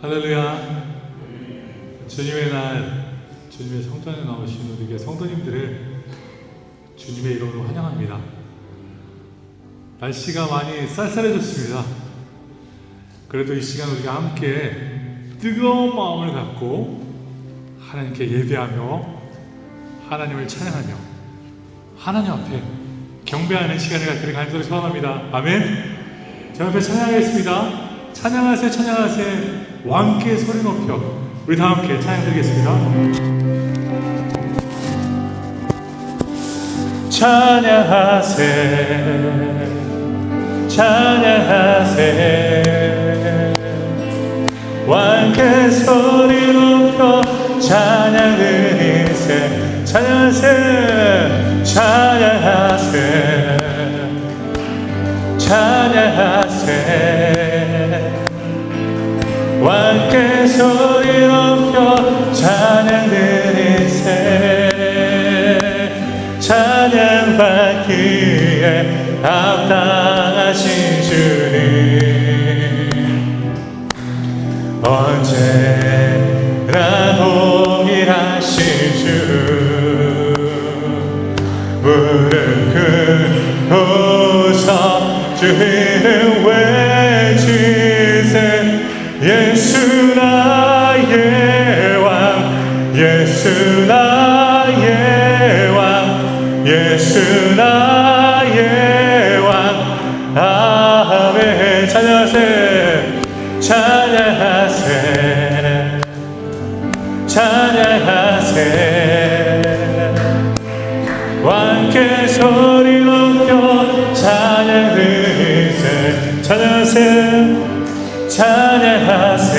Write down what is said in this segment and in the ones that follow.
할렐루야. 주님의 날, 주님의 성전에 나오신 우리 성도님들을 주님의 이름으로 환영합니다. 날씨가 많이 쌀쌀해졌습니다. 그래도 이 시간 우리가 함께 뜨거운 마음을 갖고 하나님께 예배하며 하나님을 찬양하며 하나님 앞에 경배하는 시간을 갖기를 간절히 소원합니다. 아멘. 제 앞에 찬양하겠습니다. 찬양하세 찬양하세 왕께 소리 높여. 우리 다 함께 찬양 드리겠습니다. 찬양하세 찬양하세 왕께 소리 높여 찬양 드리세. 찬양하세 찬양하세 찬양하세 왕께 소리 높여 찬양 드리세. 찬양받기에 합당하신 주님 언제나 동일하신 주 무릎 꿇고서 주 이름 외치세. 예수 나의 왕 예수 나의 왕 예수 나의 왕. 아멘. 찬양하세 찬양하세 찬양하세 왕께 소리 높여 찬양 드리세. 찬양하세 찬양하세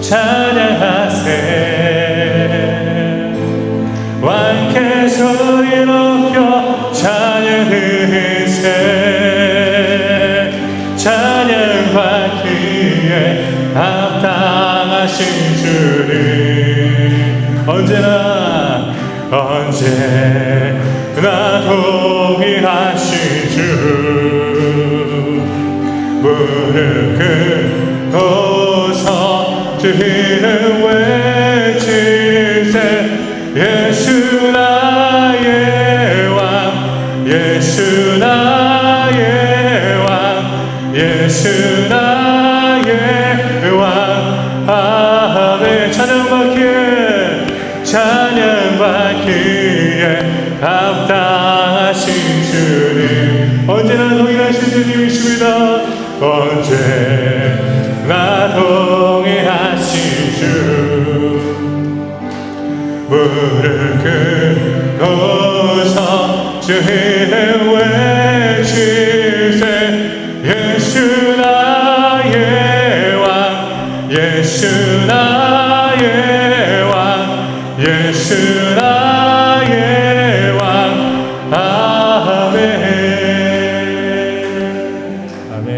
찬양하세 왕께 소리 높여 찬양 드리세. 찬양받기에 합당하신 주님 언제나 동일하신 주 무릎 꿇고서 주 이름 외치세. 예수 나의 왕 예수 나의 왕 예수 나의 왕. 아멘. 찬양받기에 합당하신 주님 언제나 동일하신 주님이십니다. 언제나 동일하신 주 무릎 꿇고서 주 이름 외치세. 예수 나의 왕 예수 나의 왕 예수 나의 왕. 아멘 아멘.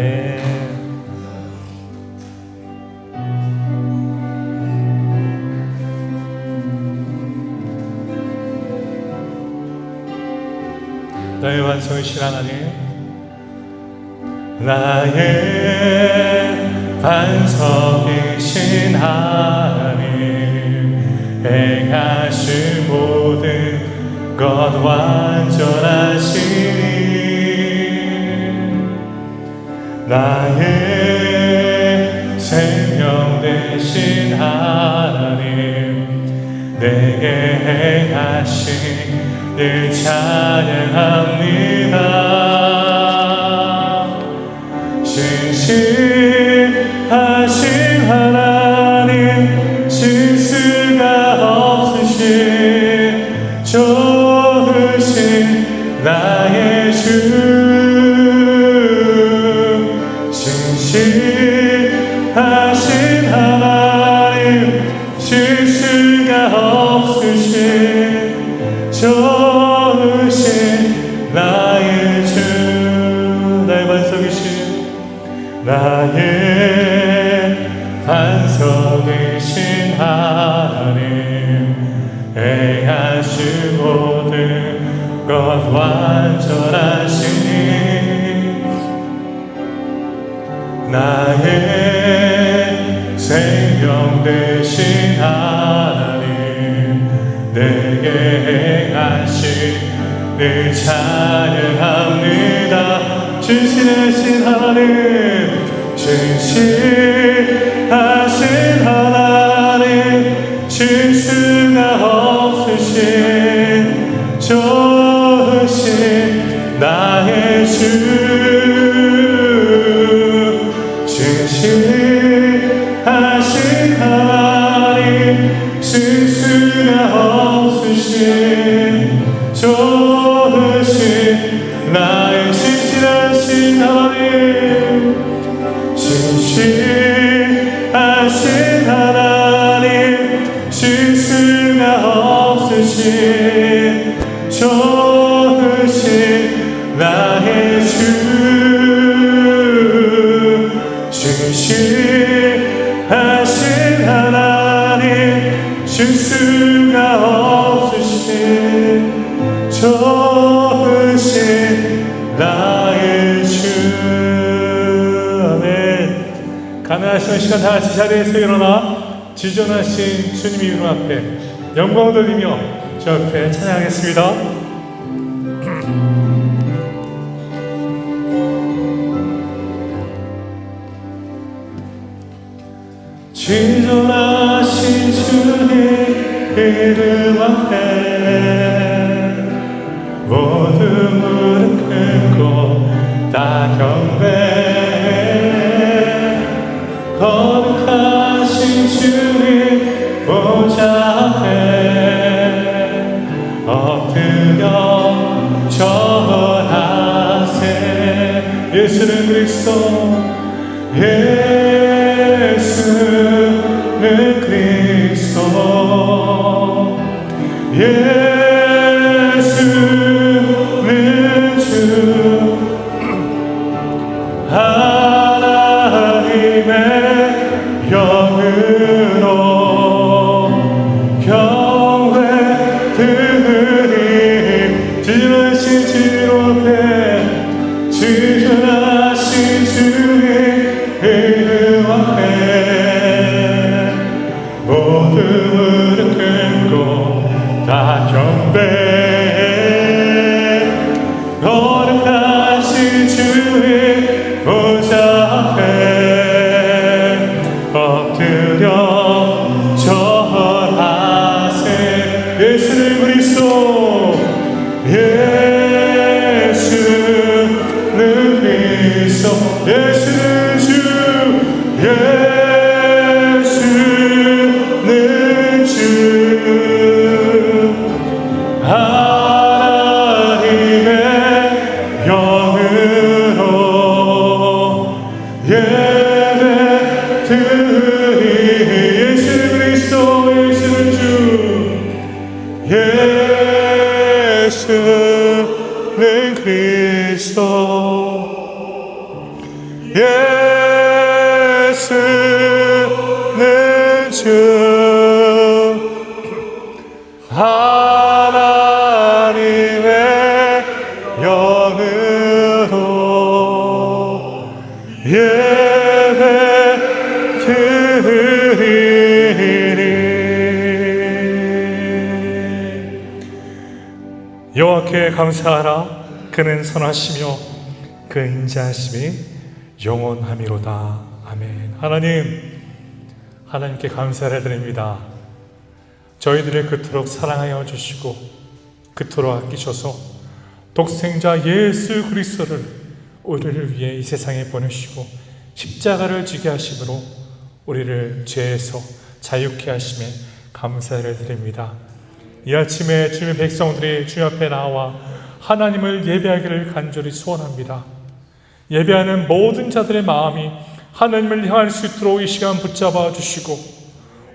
나의 완성이신 하나님 나의 반석이신 하나님 행하신 모든 것 완전하시니 나의 생명 되신 하나님 내게 행하신 늘 찬양합니다. 신실하신 하나님 실수가 없으신 좋으신 나의 주. 신실하신 하나님 실수가 없으신 좋으신 나의 주. 나의 반석이신 나의 반석이신 하나님 행하신 모든 것 완전하시니 나의 영 되신 하나님 내게 행하신 늘 찬양합니다. 진실하신 하나님 진실하신 하나님 실수가 없으신 좋으신 나의 주 진실하신 하나님 실수가 없으신 좋으신 나의 진실하신 하나님 진실하신 하나님 실수가 없으신 좋으신 나의 주 진실하신 하나님 실수가 없으신 좋으신 나의 주. 아멘. 가능하시는 시간 다 같이 자리에서 일어나 지존하신 주님 이름 앞에 영광 돌리며 주 앞에 찬양하겠습니다. 지존하신 주님 이름 앞에 모두 무릎 꿇고 다 경배해 거룩하신 주님 보좌 앞에 엎드려 절하세. 예수는 그리스도 예수는 그리스도 예수는 주 하나님의 영으로 경배드리니 지존하신 주님 앞에 지존하신 주님 이름 앞에 모두 무릎 꿇고 다 경배해 거룩하신 주의 보좌 앞에 엎드려 절하세. 예수는 그리스도 예수는 그리스도 예수는 주 예수는 주 하나님의 영으로 예배드리니 예수는 그리스도 예수는 주 예수는 그리스도 예수는 주 하나님의 영으로 예배드리니. 여호와께 감사하라. 그는 선하시며 그 인자하심이 영원함이로다. 아멘. 하나님께 감사를 드립니다. 저희들을 그토록 사랑하여 주시고 그토록 아끼셔서 독생자 예수 그리스도를 우리를 위해 이 세상에 보내시고 십자가를 지게 하심으로 우리를 죄에서 자유케 하심에 감사를 드립니다. 이 아침에 주님의 백성들이 주님 앞에 나와 하나님을 예배하기를 간절히 소원합니다. 예배하는 모든 자들의 마음이 하나님을 향할 수 있도록 이 시간 붙잡아 주시고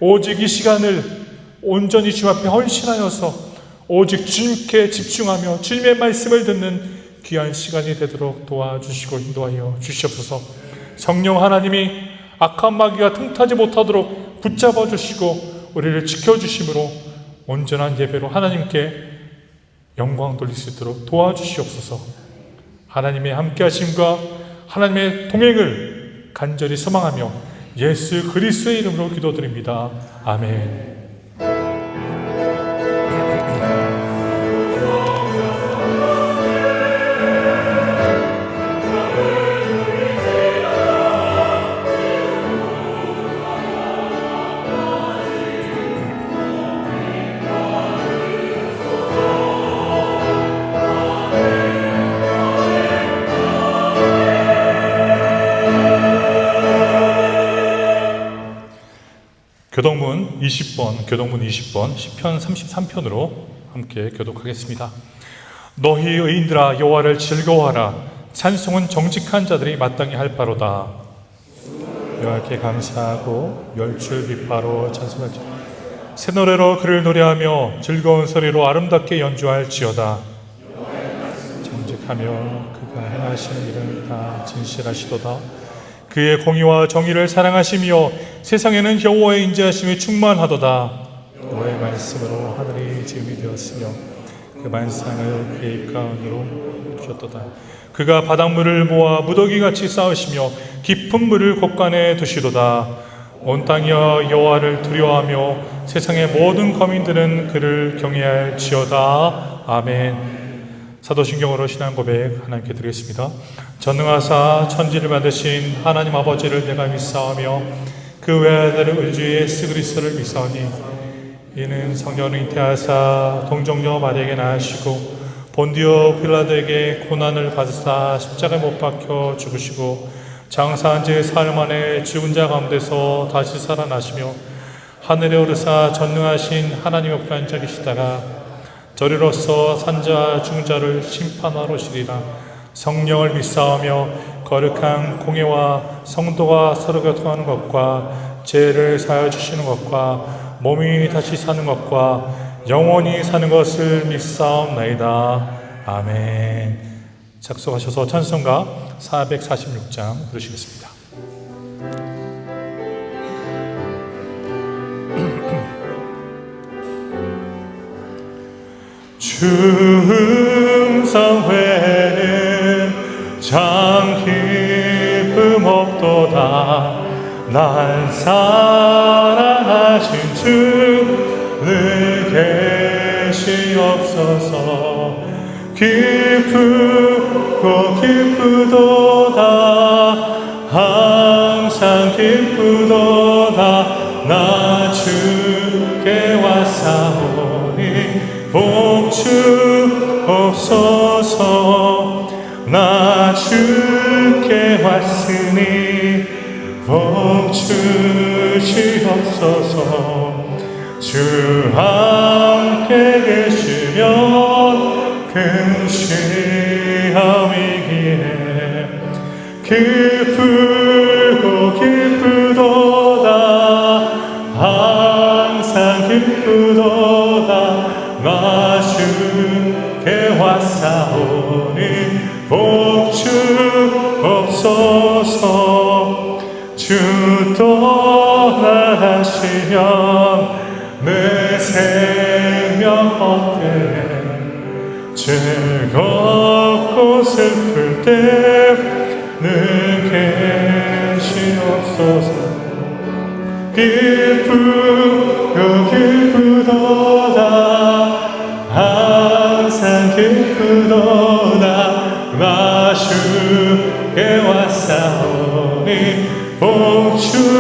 오직 이 시간을 온전히 주님 앞에 헌신하여서 오직 주님께 집중하며 주님의 말씀을 듣는 귀한 시간이 되도록 도와주시고 인도하여 주시옵소서. 성령 하나님이 악한 마귀가 틈타지 못하도록 붙잡아 주시고 우리를 지켜주심으로 온전한 예배로 하나님께 영광 돌릴 수 있도록 도와주시옵소서. 하나님의 함께하심과 하나님의 동행을 간절히 소망하며 예수 그리스도의 이름으로 기도드립니다. 아멘. 교동문 20번 시편 33편으로 함께 교독하겠습니다. 너희 의인들아 여호와를 즐거워하라. 찬송은 정직한 자들이 마땅히 할 바로다. 여호와께 감사하고 열줄 빛바로 찬송하자. 새 노래로 그를 노래하며 즐거운 소리로 아름답게 연주할지어다. 정직하며 그가 행하시는 일은 다 진실하시도다. 그의 공의와 정의를 사랑하시며 세상에는 여호와의 인자하심이 충만하도다. 여호와의 말씀으로 하늘이 지음이 되었으며 그 만상을 그의 입 가운데로 주셨도다. 그가 바닷물을 모아 무더기같이 쌓으시며 깊은 물을 곳간에 두시도다. 온 땅이여 여호와를 두려워하며 세상의 모든 거민들은 그를 경외할지어다. 아멘. 사도신경으로 신앙 고백 하나님께 드리겠습니다. 전능하사 천지를 만드신 하나님 아버지를 내가 믿사오며 그 외아들을 우리 주 예수 그리스도를 믿사오니 이는 성령을 잉태하사 동정녀 마리아에게 낳으시고 본디오 빌라도에게 고난을 받으사 십자가에 못 박혀 죽으시고 장사한 지 사흘 만에 죽은 자 가운데서 다시 살아나시며 하늘에 오르사 전능하신 하나님의 우편 앉아 계시다가 저리로서 산자 죽은 자를 심판하러 오시리라. 성령을 믿사오며 거룩한 공예와 성도가 서로 교통하는 것과 죄를 사하여 주시는 것과 몸이 다시 사는 것과 영원히 사는 것을 믿사옵나이다. 아멘. 작성하셔서 찬송가 446장 부르시겠습니다. 충성회는 참 기쁨 없도다. 날 사랑하신 주를 계시옵소서. 기쁘고 기쁘도다. 항상 기쁘도다. 나 주께 왔사오니 복주옵소서. 나 주께 왔으니 복주시옵소서. 주 함께 계시면 근시함이기에 기쁘고 기쁘도다. 항상 기쁘도다. 나 주께 왔사오니 복주옵소서. 주 떠나가시면 내 생명 헛되네. 즐겁고 슬플 때는 계시옵소서. 기쁘고 기쁘도다. 항상 기쁘도다. 나 주께 왔사오니 복주옵소서.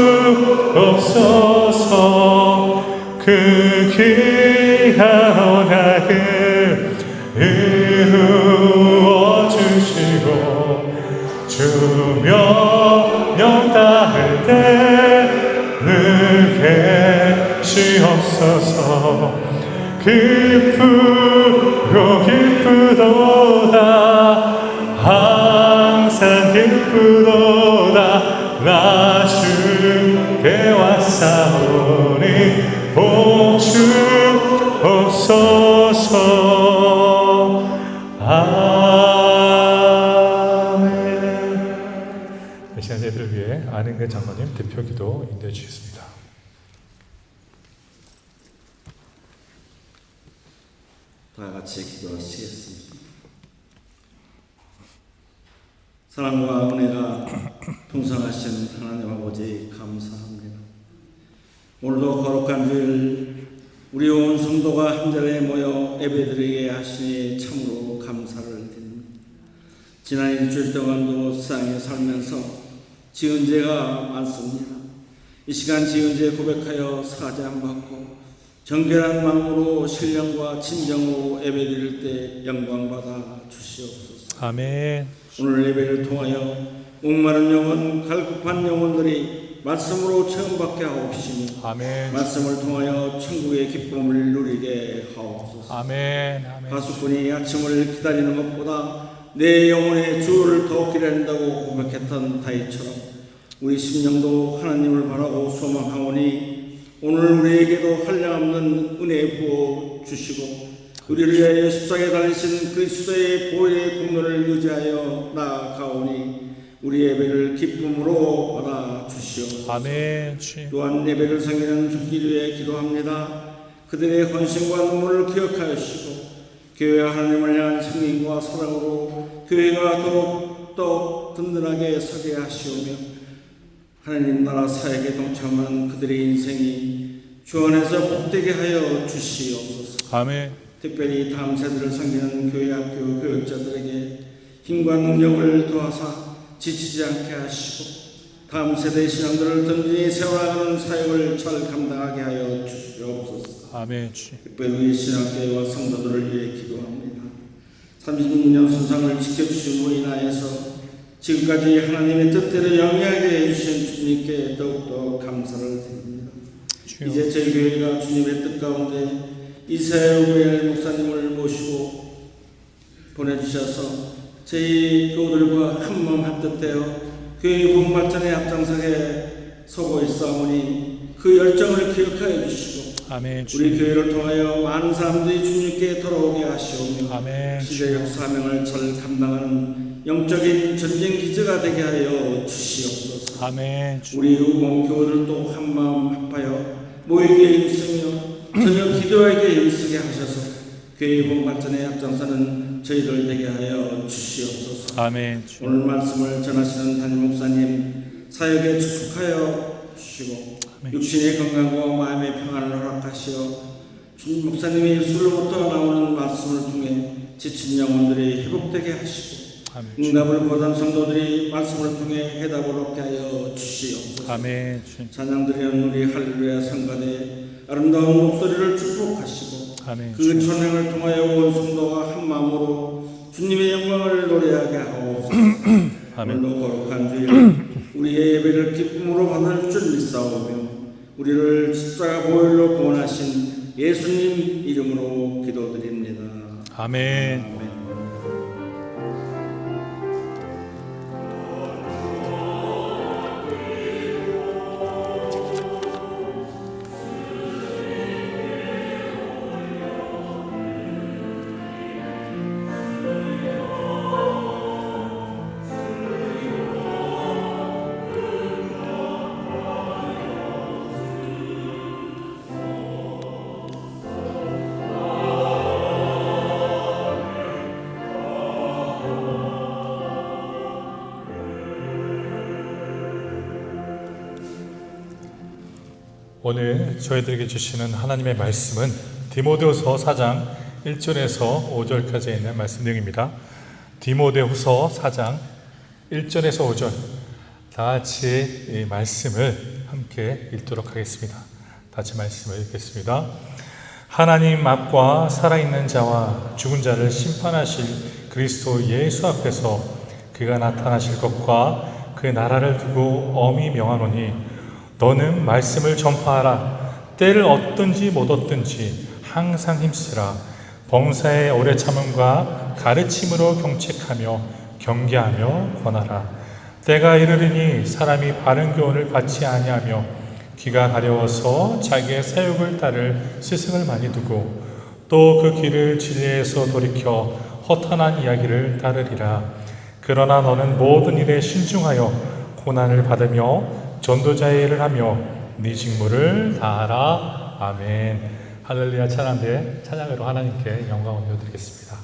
그 귀한 언약을 이루어 주시고 주 명령 다할 때는 계시옵소서. 기쁘고 기쁘도다. 항상 기쁘도다. 나 주께 왔사오니 복주옵소서. 아멘. 이 시간 저희들을 위해 안은근 장로님 대표 기도 인도해 주시겠습니다. 다 같이 기도하시겠습니다. 사랑과 은혜가 풍성하신 하나님 아버지 감사합니다. 오늘도 거룩한 주일 우리 온 성도가 한자리에 모여 예배드리게 하시니 참으로 감사를 드립니다. 지난 일주일 동안도 세상에 살면서 지은 죄가 많습니다. 이 시간 지은 죄 고백하여 사죄함 받고 정결한 마음으로 신령과 진정으로 예배드릴 때 영광받아 주시옵소서. 아멘. 오늘 예배를 통하여 목마른 영혼, 갈급한 영혼들이 말씀으로 체험받게 하옵시며 아멘. 말씀을 통하여 천국의 기쁨을 누리게 하옵소서. 아멘. 아멘. 가수꾼이 아침을 기다리는 것보다 내 영혼의 주를 더 기다린다고 고백했던 다윗처럼 우리 심령도 하나님을 바라고 소망하오니 오늘 우리에게도 한량없는 은혜 부어 주시고 우리를 위하여 십자가에 달리신 그리스도의 보혈의 공로를 의지하여 나아가오니 우리 예배를 기쁨으로 받아 주시옵소서. 아멘. 주님. 또한 예배를 섬기는 손길 위해 기도합니다. 그들의 헌신과 눈물을 기억하시고 교회와 하나님을 향한 성인과 사랑으로 교회가 더욱 든든하게 서게 하시오며 하나님 나라 사역에 동참한 그들의 인생이 주 안에서 복되게 하여 주시옵소서. 아멘. 특별히 다음 세대를 섬기는 교회 학교 교육자들에게 힘과 능력을 더하사 지치지 않게 하시고 다음 세대의 신앙들을 든든히 세워나가는 사역을 잘 감당하게 하여 주시옵소서. 아멘. 주님. 특별히 신학교와 성도들을 위해 기도합니다. 36년 선상을 지켜주심으로 인하여서 지금까지 하나님의 뜻대로 영위하게 해주신 주님께 더욱더 감사를 드립니다. 주여. 이제 저희 교회가 주님의 뜻 가운데 이사야의 목사님을 모시고 보내주셔서 저희 교우들과 한마음 한뜻되어 교회 복음발전의 앞장서게 서고 있사오니 그 열정을 기억하여 주시고 아멘. 우리 교회를 통하여 많은 사람들이 주님께 돌아오게 하시오며 아멘. 시대적 사명을 잘 감당하는 영적인 전쟁 기제가 되게 하여 주시옵소서. 아멘. 우리 우몸 교우들도 한마음 합하여 모이게 힘쓰며 저녁 기도하게 힘쓰게 하셔서 교회 복음발전의 앞장서는 저희들 되게 하여 주시옵소서. 아멘. 오늘 말씀을 전하시는 담임 목사님 사역에 축복하여 주시고 아멘. 육신의 건강과 마음의 평안을 허락하시어 주님 목사님이 술로부터 나오는 말씀을 통해 지친 영혼들이 회복되게 하시고 아멘. 응답을 보던 성도들이 말씀을 통해 해답을 얻게 하여 주시옵소서. 아멘. 주님. 찬양드리는 우리 할렐루야 성가대 아름다운 목소리를 축복하시고 아멘. 그 찬양을 통하여 온 성도가 한 마음으로 주님의 영광을 노래하게 하옵소서. 아멘. 오늘도 거룩한 주일 우리의 예배를 기쁨으로 받을 줄 믿사오며 우리를 십자가 보혈로 구원하신 예수님 이름으로 기도드립니다. 아멘. 아멘. 오늘 저희들에게 주시는 하나님의 말씀은 디모데후서 4장 1절에서 5절까지 있는 말씀 내용입니다. 디모데후서 4장 1절에서 5절 다 같이 이 말씀을 함께 읽도록 하겠습니다. 다시 말씀을 읽겠습니다. 하나님 앞과 살아있는 자와 죽은 자를 심판하실 그리스도 예수 앞에서 그가 나타나실 것과 그 나라를 두고 엄히 명하노니 너는 말씀을 전파하라. 때를 얻든지 못 얻든지 항상 힘쓰라. 범사의 오래 참음과 가르침으로 경책하며 경계하며 권하라. 때가 이르리니 사람이 바른 교훈을 받지 아니하며 귀가 가려워서 자기의 사욕을 따를 스승을 많이 두고 또 그 길을 진리에서 돌이켜 허탄한 이야기를 따르리라. 그러나 너는 모든 일에 신중하여 고난을 받으며 전도자의 일을 하며 네 직무를 다하라. 아멘. 할렐루야. 찬양대 찬양으로 하나님께 영광을 올려드리겠습니다.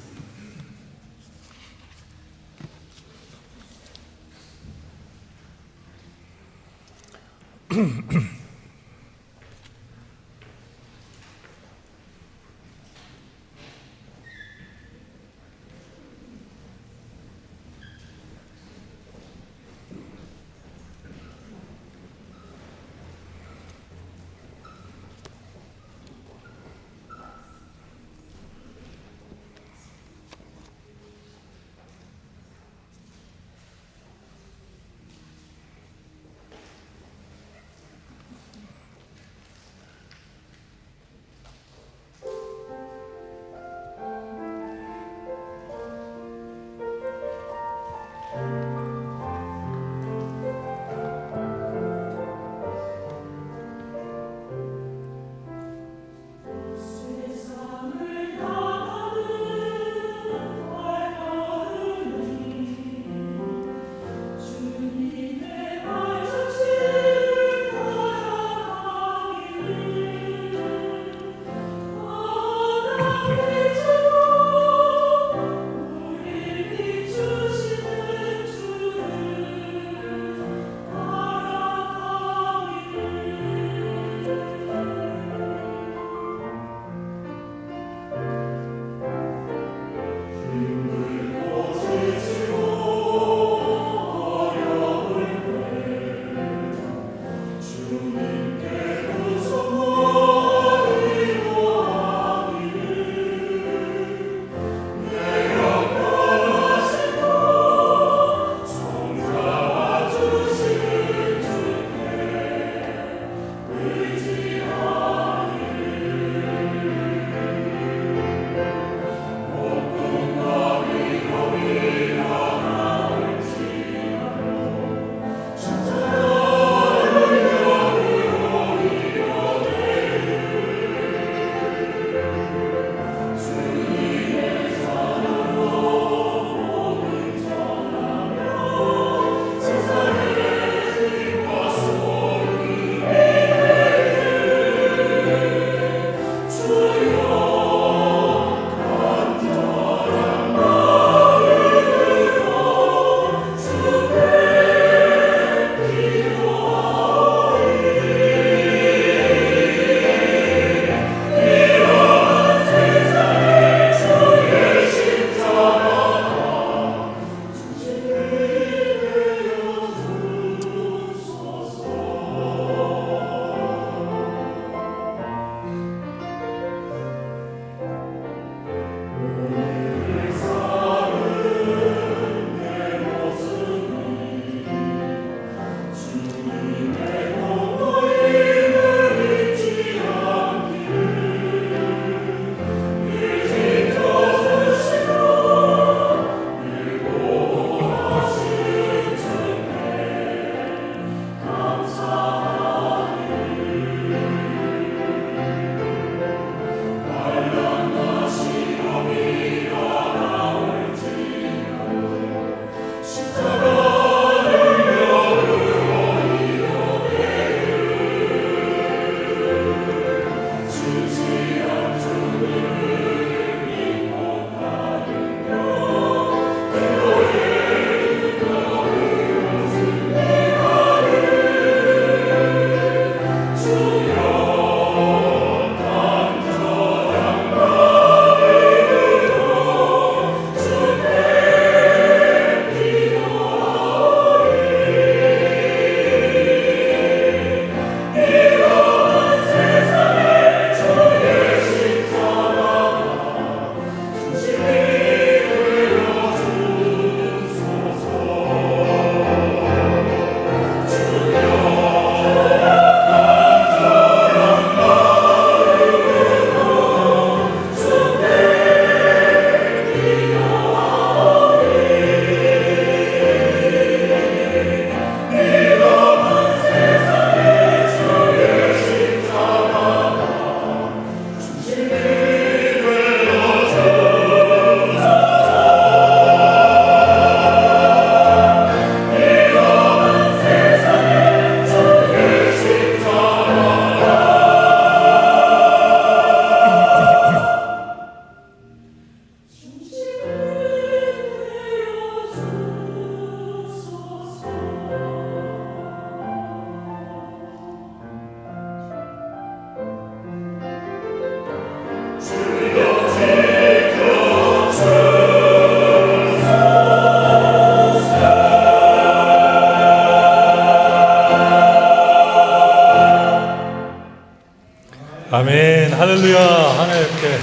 할렐루야. 하나님께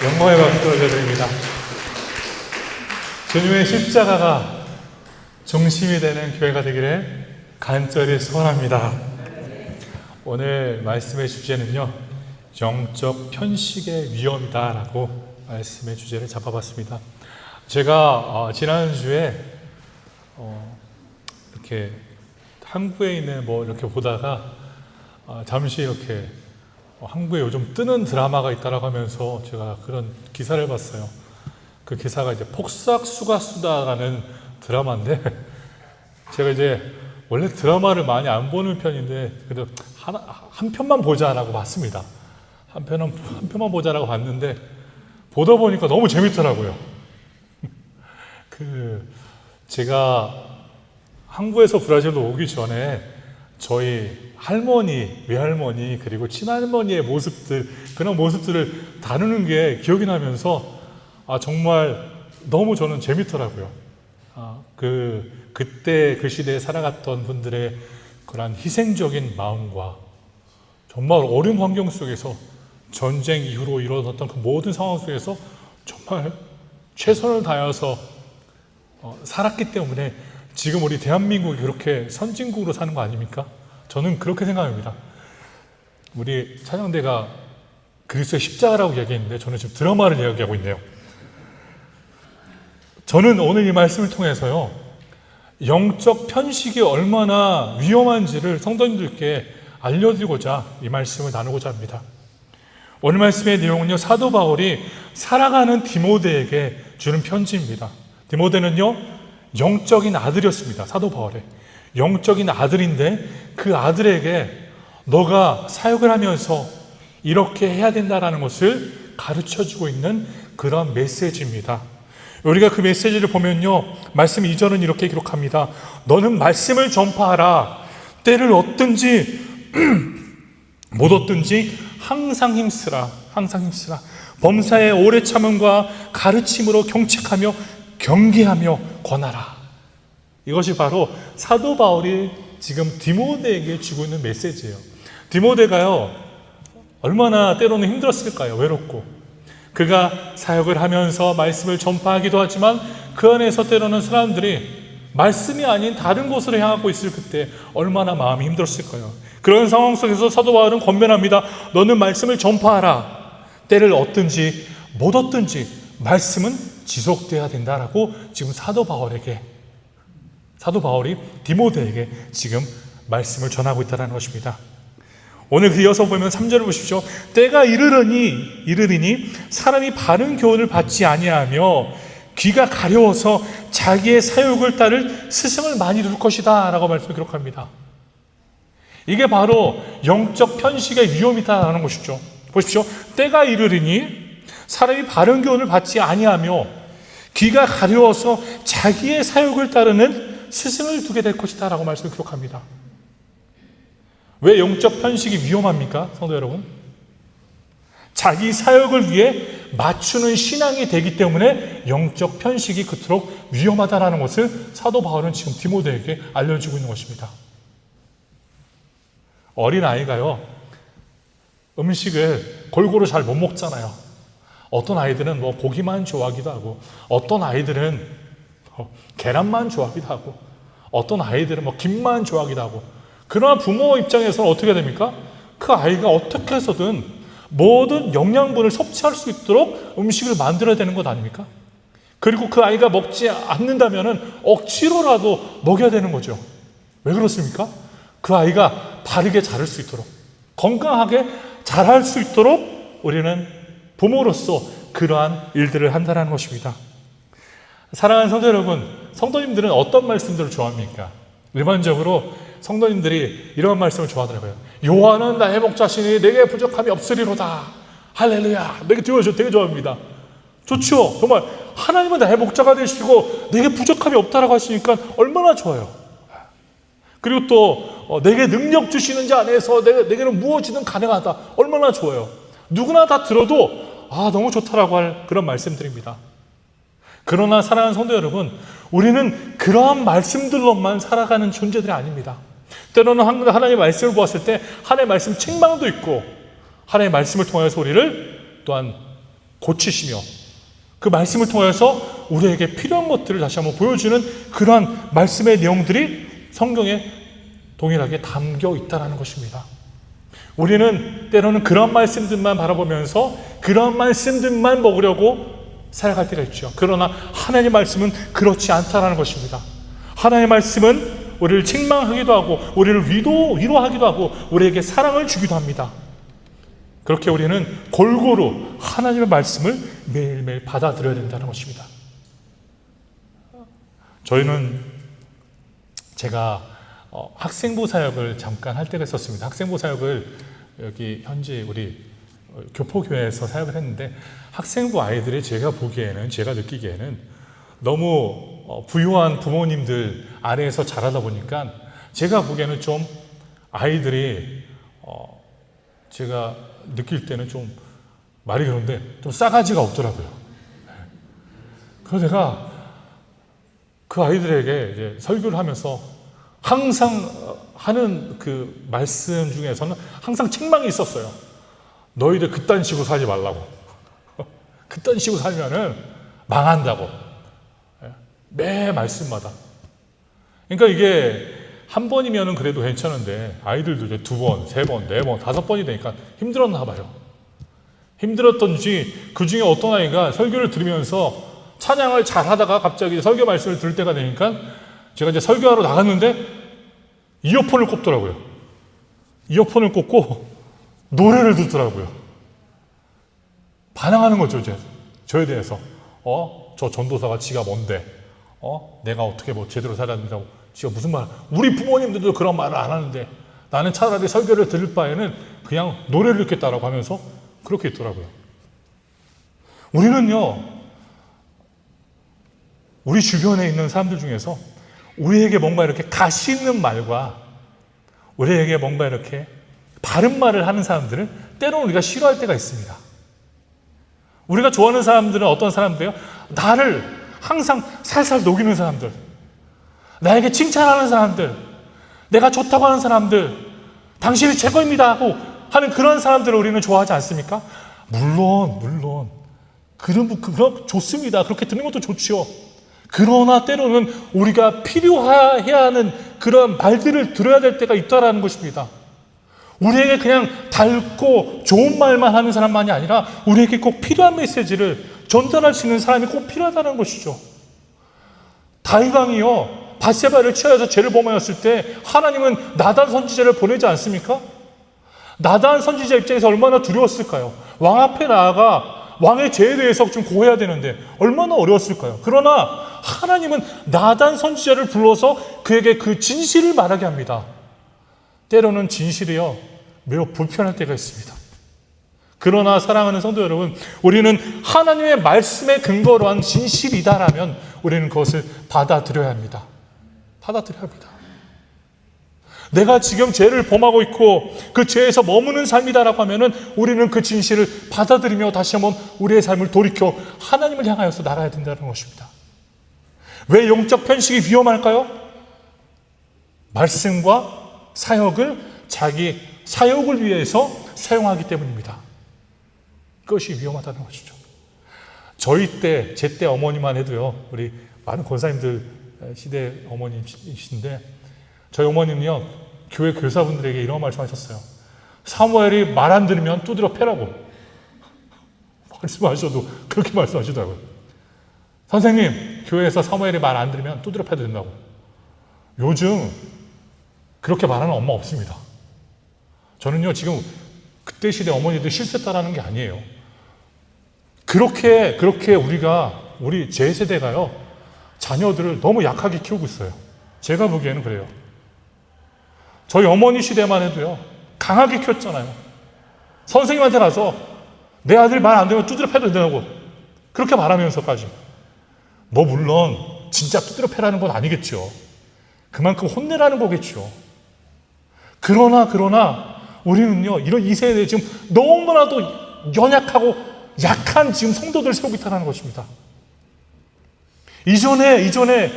영광의 박수 올려드립니다. 주님의 십자가가 중심이 되는 교회가 되기를 간절히 소원합니다. 오늘 말씀의 주제는요, 영적 편식의 위험이다라고 말씀의 주제를 잡아봤습니다. 제가 지난주에 이렇게 한국에 있는 이렇게 보다가 잠시 이렇게 한국에 요즘 뜨는 드라마가 있다라고 하면서 제가 그런 기사를 봤어요. 그 기사가 이제 폭삭수가수다라는 드라마인데, 제가 이제 원래 드라마를 많이 안 보는 편인데 그래도 한 편만 보자라고 봤습니다. 한 편만 보자라고 봤는데 보다 보니까 너무 재밌더라고요. 제가 한국에서 브라질로 오기 전에 저희 할머니, 외할머니, 그리고 친할머니의 모습들, 그런 모습들을 다루는 게 기억이 나면서 정말 너무 저는 재밌더라고요. 그때 그 시대에 살아갔던 분들의 그런 희생적인 마음과 정말 어려운 환경 속에서 전쟁 이후로 일어났던 그 모든 상황 속에서 정말 최선을 다해서 살았기 때문에 지금 우리 대한민국이 그렇게 선진국으로 사는 거 아닙니까? 저는 그렇게 생각합니다. 우리 찬양대가 그리스도의 십자가라고 이야기했는데 저는 지금 드라마를 이야기하고 있네요. 저는 오늘 이 말씀을 통해서요, 영적 편식이 얼마나 위험한지를 성도님들께 알려드리고자 이 말씀을 나누고자 합니다. 오늘 말씀의 내용은요, 사도 바울이 살아가는 디모데에게 주는 편지입니다. 디모데는요, 영적인 아들이었습니다. 사도 바울의 영적인 아들인데 그 아들에게 너가 사역을 하면서 이렇게 해야 된다라는 것을 가르쳐주고 있는 그런 메시지입니다. 우리가 그 메시지를 보면요, 말씀 2절은 이렇게 기록합니다. 너는 말씀을 전파하라. 때를 얻든지 못 얻든지 항상 힘쓰라. 항상 힘쓰라. 범사의 오래 참음과 가르침으로 경책하며 경계하며 권하라. 이것이 바로 사도 바울이 지금 디모데에게 주고 있는 메시지예요. 디모데가요, 얼마나 때로는 힘들었을까요? 외롭고. 그가 사역을 하면서 말씀을 전파하기도 하지만 그 안에서 때로는 사람들이 말씀이 아닌 다른 곳으로 향하고 있을 그때 얼마나 마음이 힘들었을까요? 그런 상황 속에서 사도 바울은 권면합니다. 너는 말씀을 전파하라. 때를 얻든지 못 얻든지 말씀은 지속돼야 된다라고 지금 사도 바울이 디모데에게 지금 말씀을 전하고 있다는 것입니다. 오늘 이어서 보면 3절을 보십시오. 때가 이르리니 사람이 바른 교훈을 받지 아니하며 귀가 가려워서 자기의 사욕을 따를 스승을 많이 둘 것이다 라고 말씀을 기록합니다. 이게 바로 영적 편식의 위험이다라는 것이죠. 보십시오. 때가 이르리니 사람이 바른 교훈을 받지 아니하며 귀가 가려워서 자기의 사욕을 따르는 스승을 두게 될 것이다 라고 말씀을 기록합니다. 왜 영적 편식이 위험합니까? 성도 여러분, 자기 사역을 위해 맞추는 신앙이 되기 때문에 영적 편식이 그토록 위험하다라는 것을 사도 바울은 지금 디모데에게 알려주고 있는 것입니다. 어린아이가요, 음식을 골고루 잘 못 먹잖아요. 어떤 아이들은 고기만 좋아하기도 하고, 어떤 아이들은 계란만 좋아하기도 하고, 어떤 아이들은 김만 좋아하기도 하고. 그러나 부모 입장에서는 어떻게 됩니까? 그 아이가 어떻게 해서든 모든 영양분을 섭취할 수 있도록 음식을 만들어야 되는 것 아닙니까? 그리고 그 아이가 먹지 않는다면 억지로라도 먹여야 되는 거죠. 왜 그렇습니까? 그 아이가 바르게 자랄 수 있도록, 건강하게 자랄 수 있도록 우리는 부모로서 그러한 일들을 한다는 것입니다. 사랑하는 성도 여러분, 성도님들은 어떤 말씀들을 좋아합니까? 일반적으로 성도님들이 이런 말씀을 좋아하더라고요. 요한은 나의 목자시니 내게 부족함이 없으리로다. 할렐루야. 내게 되게 좋아합니다. 좋죠. 정말 하나님은 나의 목자가 되시고 내게 부족함이 없다라고 하시니까 얼마나 좋아요. 그리고 또 내게 능력 주시는 자 안에서 내게는 무엇이든 가능하다. 얼마나 좋아요. 누구나 다 들어도 너무 좋다라고 할 그런 말씀들입니다. 그러나 사랑하는 성도 여러분, 우리는 그러한 말씀들로만 살아가는 존재들이 아닙니다. 때로는 하나님의 말씀을 보았을 때 하나님의 말씀 책망도 있고, 하나님의 말씀을 통하여서 우리를 또한 고치시며 그 말씀을 통하여서 우리에게 필요한 것들을 다시 한번 보여주는 그러한 말씀의 내용들이 성경에 동일하게 담겨 있다는 것입니다. 우리는 때로는 그런 말씀들만 바라보면서 그런 말씀들만 먹으려고 살아갈 때가 있죠. 그러나 하나님의 말씀은 그렇지 않다는 것입니다. 하나님의 말씀은 우리를 책망하기도 하고 우리를 위로하기도 하고 우리에게 사랑을 주기도 합니다. 그렇게 우리는 골고루 하나님의 말씀을 매일매일 받아들여야 된다는 것입니다. 저희는 제가 학생부 사역을 잠깐 할 때가 있었습니다. 학생부 사역을 여기 현지 우리 교포교회에서 사역을 했는데 학생부 아이들이 제가 느끼기에는 너무 부유한 부모님들 아래에서 자라다 보니까 제가 보기에는 좀 아이들이 제가 느낄 때는 좀 말이 그런데 좀 싸가지가 없더라고요. 그래서 제가 그 아이들에게 이제 설교를 하면서 항상 하는 그 말씀 중에서는 항상 책망이 있었어요. 너희들 그딴 식으로 살지 말라고. 그딴 식으로 살면은 망한다고. 매 말씀마다. 그러니까 이게 한 번이면은 그래도 괜찮은데 아이들도 이제 2번, 3번, 4번, 5번이 되니까 힘들었나 봐요. 힘들었던지 그 중에 어떤 아이가 설교를 들으면서 찬양을 잘 하다가 갑자기 설교 말씀을 들을 때가 되니까 제가 이제 설교하러 나갔는데 이어폰을 꼽더라고요. 이어폰을 꼽고 노래를 듣더라고요. 반항하는 거죠, 이제. 저에 대해서. 저 전도사가 지가 뭔데? 내가 어떻게 뭐 제대로 살아야 된다고. 지가 무슨 말. 우리 부모님들도 그런 말을 안 하는데 나는 차라리 설교를 들을 바에는 그냥 노래를 듣겠다라고 하면서 그렇게 있더라고요. 우리는요, 우리 주변에 있는 사람들 중에서 우리에게 뭔가 이렇게 가시 있는 말과 우리에게 뭔가 이렇게 바른 말을 하는 사람들을 때로는 우리가 싫어할 때가 있습니다. 우리가 좋아하는 사람들은 어떤 사람들이에요? 나를 항상 살살 녹이는 사람들, 나에게 칭찬하는 사람들, 내가 좋다고 하는 사람들, 당신이 최고입니다 하고 하는 그런 사람들을 우리는 좋아하지 않습니까? 물론 그런 좋습니다. 그렇게 듣는 것도 좋지요. 그러나 때로는 우리가 필요해야 하는 그런 말들을 들어야 될 때가 있다라는 것입니다. 우리에게 그냥 달고 좋은 말만 하는 사람만이 아니라 우리에게 꼭 필요한 메시지를 전달할 수 있는 사람이 꼭 필요하다는 것이죠. 다윗 왕이요, 밧세바를 취하여서 죄를 범하였을 때 하나님은 나단 선지자를 보내지 않습니까? 나단 선지자 입장에서 얼마나 두려웠을까요? 왕 앞에 나아가 왕의 죄에 대해서 좀 고해야 되는데 얼마나 어려웠을까요? 그러나 하나님은 나단 선지자를 불러서 그에게 그 진실을 말하게 합니다. 때로는 진실이요, 매우 불편할 때가 있습니다. 그러나 사랑하는 성도 여러분, 우리는 하나님의 말씀에 근거로 한 진실이다라면 우리는 그것을 받아들여야 합니다. 받아들여야 합니다. 내가 지금 죄를 범하고 있고 그 죄에서 머무는 삶이다라고 하면은 우리는 그 진실을 받아들이며 다시 한번 우리의 삶을 돌이켜 하나님을 향하여서 나가야 된다는 것입니다. 왜 영적 편식이 위험할까요? 말씀과 사역을 자기 사역을 위해서 사용하기 때문입니다. 그것이 위험하다는 것이죠. 저희 때, 제 때 어머니만 해도요, 우리 많은 권사님들 시대 어머님이신데 저희 어머님은요, 교회 교사분들에게 이런 말씀하셨어요. 사무엘이 말 안 들으면 두드려 패라고 말씀하셔도 그렇게 말씀하시더라고요. 선생님, 교회에서 사무엘이 말 안 들으면 두드려 패도 된다고. 요즘 그렇게 말하는 엄마 없습니다. 저는요, 지금 그때 시대 어머니들 실수했다라는 게 아니에요. 그렇게 우리 제 세대가요, 자녀들을 너무 약하게 키우고 있어요. 제가 보기에는 그래요. 저희 어머니 시대만 해도요, 강하게 키웠잖아요. 선생님한테 가서 내 아들 말 안 되면 두드려 패도 된다고 그렇게 말하면서까지. 뭐 물론 진짜 두드려 패라는 건 아니겠죠. 그만큼 혼내라는 거겠죠. 그러나 우리는요, 이 세대에 지금 너무나도 연약하고 약한 지금 성도들 세우고 있다는 것입니다. 이전에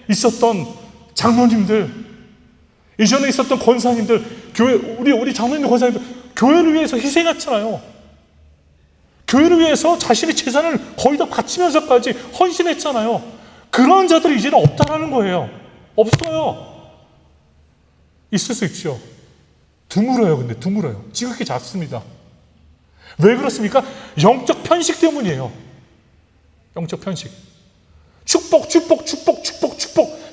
있었던 장로님들, 이전에 있었던 권사님들, 교회, 우리 장로님들, 권사님들 교회를 위해서 희생했잖아요. 교회를 위해서 자신의 재산을 거의 다 바치면서까지 헌신했잖아요. 그런 자들이 이제는 없다라는 거예요. 없어요. 있을 수 있죠. 드물어요. 근데 드물어요. 지극히 작습니다. 왜 그렇습니까? 영적 편식 때문이에요. 영적 편식. 축복.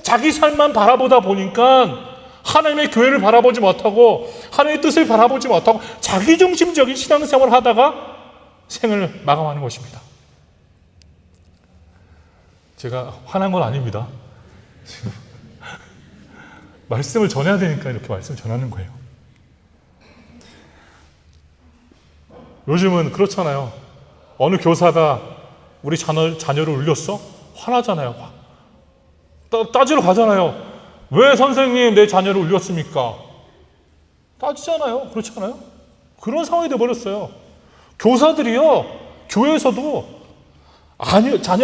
자기 삶만 바라보다 보니까 하나님의 교회를 바라보지 못하고 하나님의 뜻을 바라보지 못하고 자기중심적인 신앙생활을 하다가 생을 마감하는 것입니다. 제가 화난 건 아닙니다. 지금 말씀을 전해야 되니까 이렇게 말씀을 전하는 거예요. 요즘은 그렇잖아요. 어느 교사가 우리 자녀를 울렸어? 화나잖아요. 따지러 가잖아요. 왜 선생님 내 자녀를 울렸습니까? 따지잖아요. 그렇지 않아요? 그런 상황이 돼버렸어요. 교사들이요, 교회에서도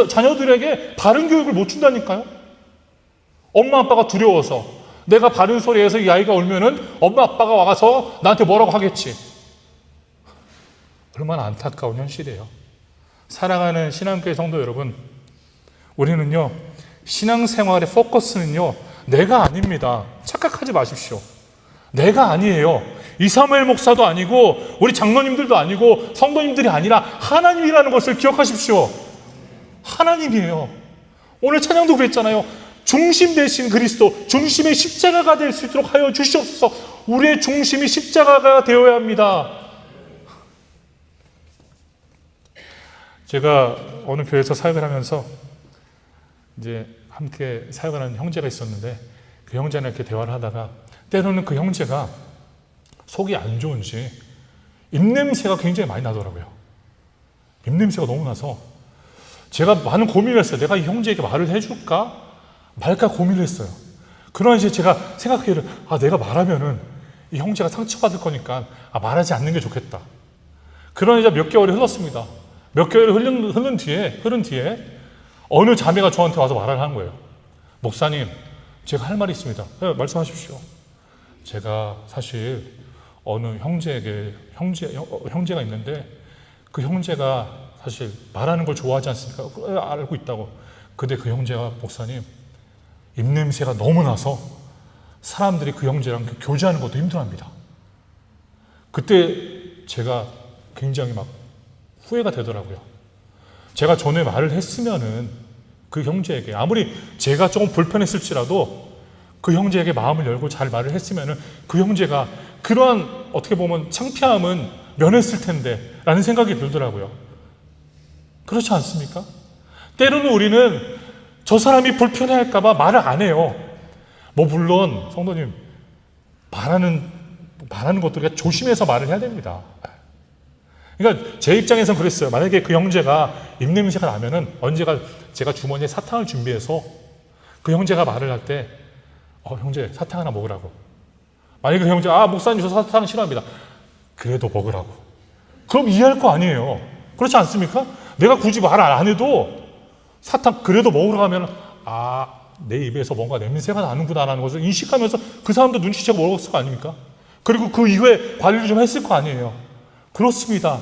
자녀들에게 바른 교육을 못 준다니까요. 엄마 아빠가 두려워서 내가 바른 소리에서 이 아이가 울면은 엄마 아빠가 와서 나한테 뭐라고 하겠지. 얼마나 안타까운 현실이에요. 사랑하는 신앙교회 성도 여러분, 우리는요, 신앙생활의 포커스는요, 내가 아닙니다. 착각하지 마십시오. 내가 아니에요. 이사무엘 목사도 아니고 우리 장로님들도 아니고 성도님들이 아니라 하나님이라는 것을 기억하십시오. 하나님이에요. 오늘 찬양도 그랬잖아요. 중심 대신 그리스도, 중심의 십자가가 될 수 있도록 하여 주시옵소서. 우리의 중심이 십자가가 되어야 합니다. 제가 어느 교회에서 사역을 하면서 이제 함께 사역을 하는 형제가 있었는데 그 형제랑 이렇게 대화를 하다가 때로는 그 형제가 속이 안 좋은지 입냄새가 굉장히 많이 나더라고요. 입냄새가 너무 나서 제가 많은 고민을 했어요. 내가 이 형제에게 말을 해줄까 말까 고민을 했어요. 그러나 이제 제가 생각하기를 내가 말하면은 이 형제가 상처받을 거니까 말하지 않는 게 좋겠다. 그러나 이제 몇 개월이 흘렀습니다. 몇 개월이 흐른 뒤에 어느 자매가 저한테 와서 말을 하는 거예요. 목사님, 제가 할 말이 있습니다. 네, 말씀하십시오. 제가 사실 어느 형제가 있는데 그 형제가 사실 말하는 걸 좋아하지 않습니까? 알고 있다고. 근데 그 형제가 목사님 입냄새가 너무 나서 사람들이 그 형제랑 교제하는 것도 힘들어합니다. 그때 제가 굉장히 막 후회가 되더라고요. 제가 전에 말을 했으면은 그 형제에게 아무리 제가 조금 불편했을지라도 그 형제에게 마음을 열고 잘 말을 했으면은 그 형제가 그러한 어떻게 보면 창피함은 면했을 텐데 라는 생각이 들더라고요. 그렇지 않습니까? 때로는 우리는 저 사람이 불편해할까 봐 말을 안 해요. 물론 성도님 말하는 것도 우리가 조심해서 말을 해야 됩니다. 그러니까 제 입장에서는 그랬어요. 만약에 그 형제가 입냄새가 나면은 언제가 제가 주머니에 사탕을 준비해서 그 형제가 말을 할 때 형제 사탕 하나 먹으라고. 만약에 그 형제가 목사님 저 사탕 싫어합니다. 그래도 먹으라고. 그럼 이해할 거 아니에요. 그렇지 않습니까? 내가 굳이 말 안 해도 사탕 그래도 먹으러 가면 내 입에서 뭔가 냄새가 나는구나라는 것을 인식하면서 그 사람도 눈치채고 먹었을 거 아닙니까? 그리고 그 이후에 관리를 좀 했을 거 아니에요. 그렇습니다.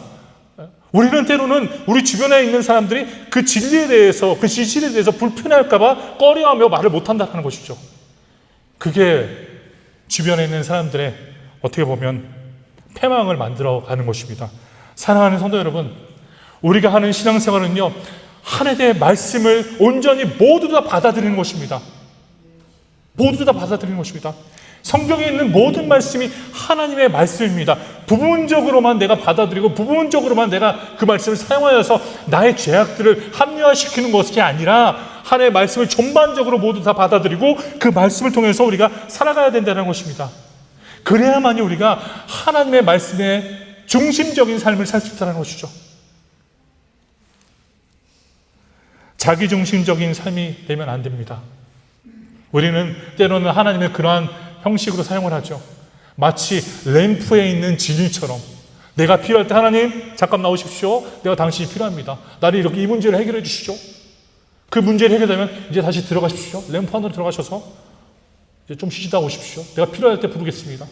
우리는 때로는 우리 주변에 있는 사람들이 그 진리에 대해서, 그 진실에 대해서 불편할까봐 꺼려하며 말을 못한다는 것이죠. 그게 주변에 있는 사람들의 어떻게 보면 패망을 만들어가는 것입니다. 사랑하는 성도 여러분, 우리가 하는 신앙생활은요, 하나님의 말씀을 온전히 모두 다 받아들이는 것입니다. 모두 다 받아들이는 것입니다. 성경에 있는 모든 말씀이 하나님의 말씀입니다. 부분적으로만 내가 받아들이고 부분적으로만 내가 그 말씀을 사용하여서 나의 죄악들을 합리화시키는 것이 아니라 하나님의 말씀을 전반적으로 모두 다 받아들이고 그 말씀을 통해서 우리가 살아가야 된다는 것입니다. 그래야만이 우리가 하나님의 말씀에 중심적인 삶을 살 수 있다는 것이죠. 자기중심적인 삶이 되면 안 됩니다. 우리는 때로는 하나님의 그러한 형식으로 사용을 하죠. 마치 램프에 있는 진일처럼 내가 필요할 때 하나님 잠깐 나오십시오. 내가 당신이 필요합니다. 나를 이렇게 이 문제를 해결해 주시죠. 그 문제를 해결되면 이제 다시 들어가십시오. 램프 안으로 들어가셔서 이제 좀 쉬시다 오십시오. 내가 필요할 때 부르겠습니다.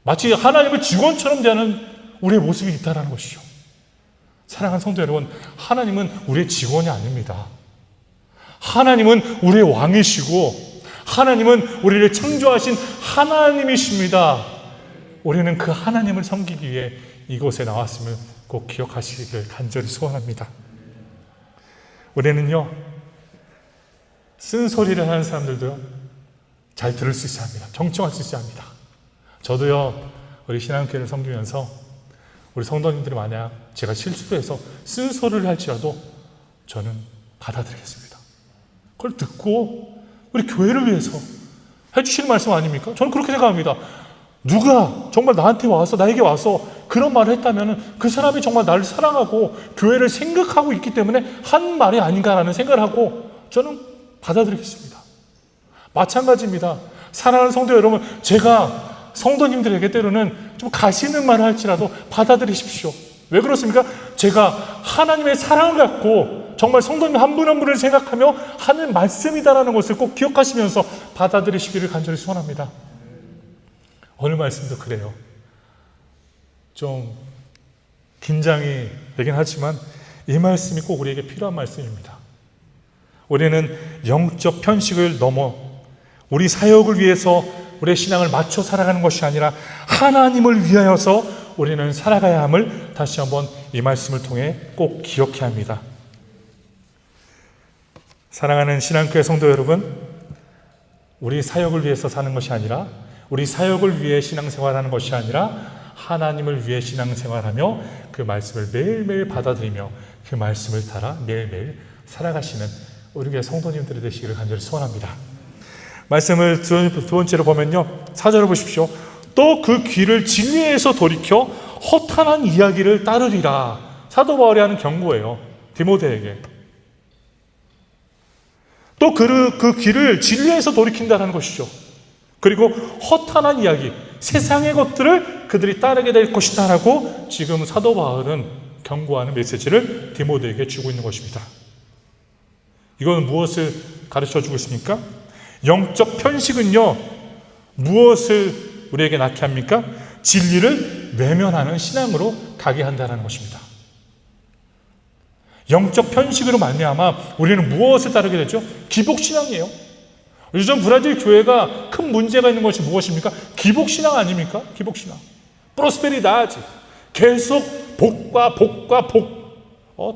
마치 하나님을 직원처럼 대하는 우리의 모습이 있다는 것이죠. 사랑하는 성도 여러분, 하나님은 우리의 직원이 아닙니다. 하나님은 우리의 왕이시고 하나님은 우리를 창조하신 하나님이십니다. 우리는 그 하나님을 섬기기 위해 이곳에 나왔음을 꼭 기억하시기를 간절히 소원합니다. 우리는요, 쓴소리를 하는 사람들도요, 잘 들을 수 있어야 합니다. 경청할 수 있어야 합니다. 저도요, 우리 신앙교회를 섬기면서 우리 성도님들이 만약 제가 실수로 해서 쓴소리를 할지라도 저는 받아들이겠습니다. 그걸 듣고 우리 교회를 위해서 해주시는 말씀 아닙니까? 저는 그렇게 생각합니다. 누가 정말 나에게 와서 그런 말을 했다면 그 사람이 정말 나를 사랑하고 교회를 생각하고 있기 때문에 한 말이 아닌가라는 생각을 하고 저는 받아들이겠습니다. 마찬가지입니다. 사랑하는 성도 여러분, 제가 성도님들에게 때로는 좀 가시는 말을 할지라도 받아들이십시오. 왜 그렇습니까? 제가 하나님의 사랑을 갖고 정말 성도님 한 분 한 분을 생각하며 하는 말씀이다라는 것을 꼭 기억하시면서 받아들이시기를 간절히 소원합니다. 오늘 말씀도 그래요. 좀 긴장이 되긴 하지만 이 말씀이 꼭 우리에게 필요한 말씀입니다. 우리는 영적 편식을 넘어 우리 사역을 위해서 우리의 신앙을 맞춰 살아가는 것이 아니라 하나님을 위하여서 우리는 살아가야 함을 다시 한번 이 말씀을 통해 꼭 기억해야 합니다. 사랑하는 신앙교회 성도 여러분, 우리 사역을 위해서 사는 것이 아니라 우리 사역을 위해 신앙생활하는 것이 아니라 하나님을 위해 신앙생활하며 그 말씀을 매일매일 받아들이며 그 말씀을 따라 매일매일 살아가시는 우리 교회 성도님들이 되시기를 간절히 소원합니다. 말씀을 두 번째로 보면요, 4절을 보십시오. 또 그 귀를 진리에서 돌이켜 허탄한 이야기를 따르리라. 사도 바울이 하는 경고예요, 디모데에게. 또 그 귀를 진리에서 돌이킨다는 것이죠. 그리고 허탄한 이야기, 세상의 것들을 그들이 따르게 될 것이다 라고 지금 사도 바울은 경고하는 메시지를 디모데에게 주고 있는 것입니다. 이건 무엇을 가르쳐주고 있습니까? 영적 편식은요, 무엇을 우리에게 낳게 합니까? 진리를 외면하는 신앙으로 가게 한다는 것입니다. 영적 편식으로 말미암아 우리는 무엇을 따르게 되죠? 기복신앙이에요. 요즘 브라질 교회가 큰 문제가 있는 것이 무엇입니까? 기복신앙 아닙니까? 기복신앙. 프로스페리다지. 계속 복과 복과 복.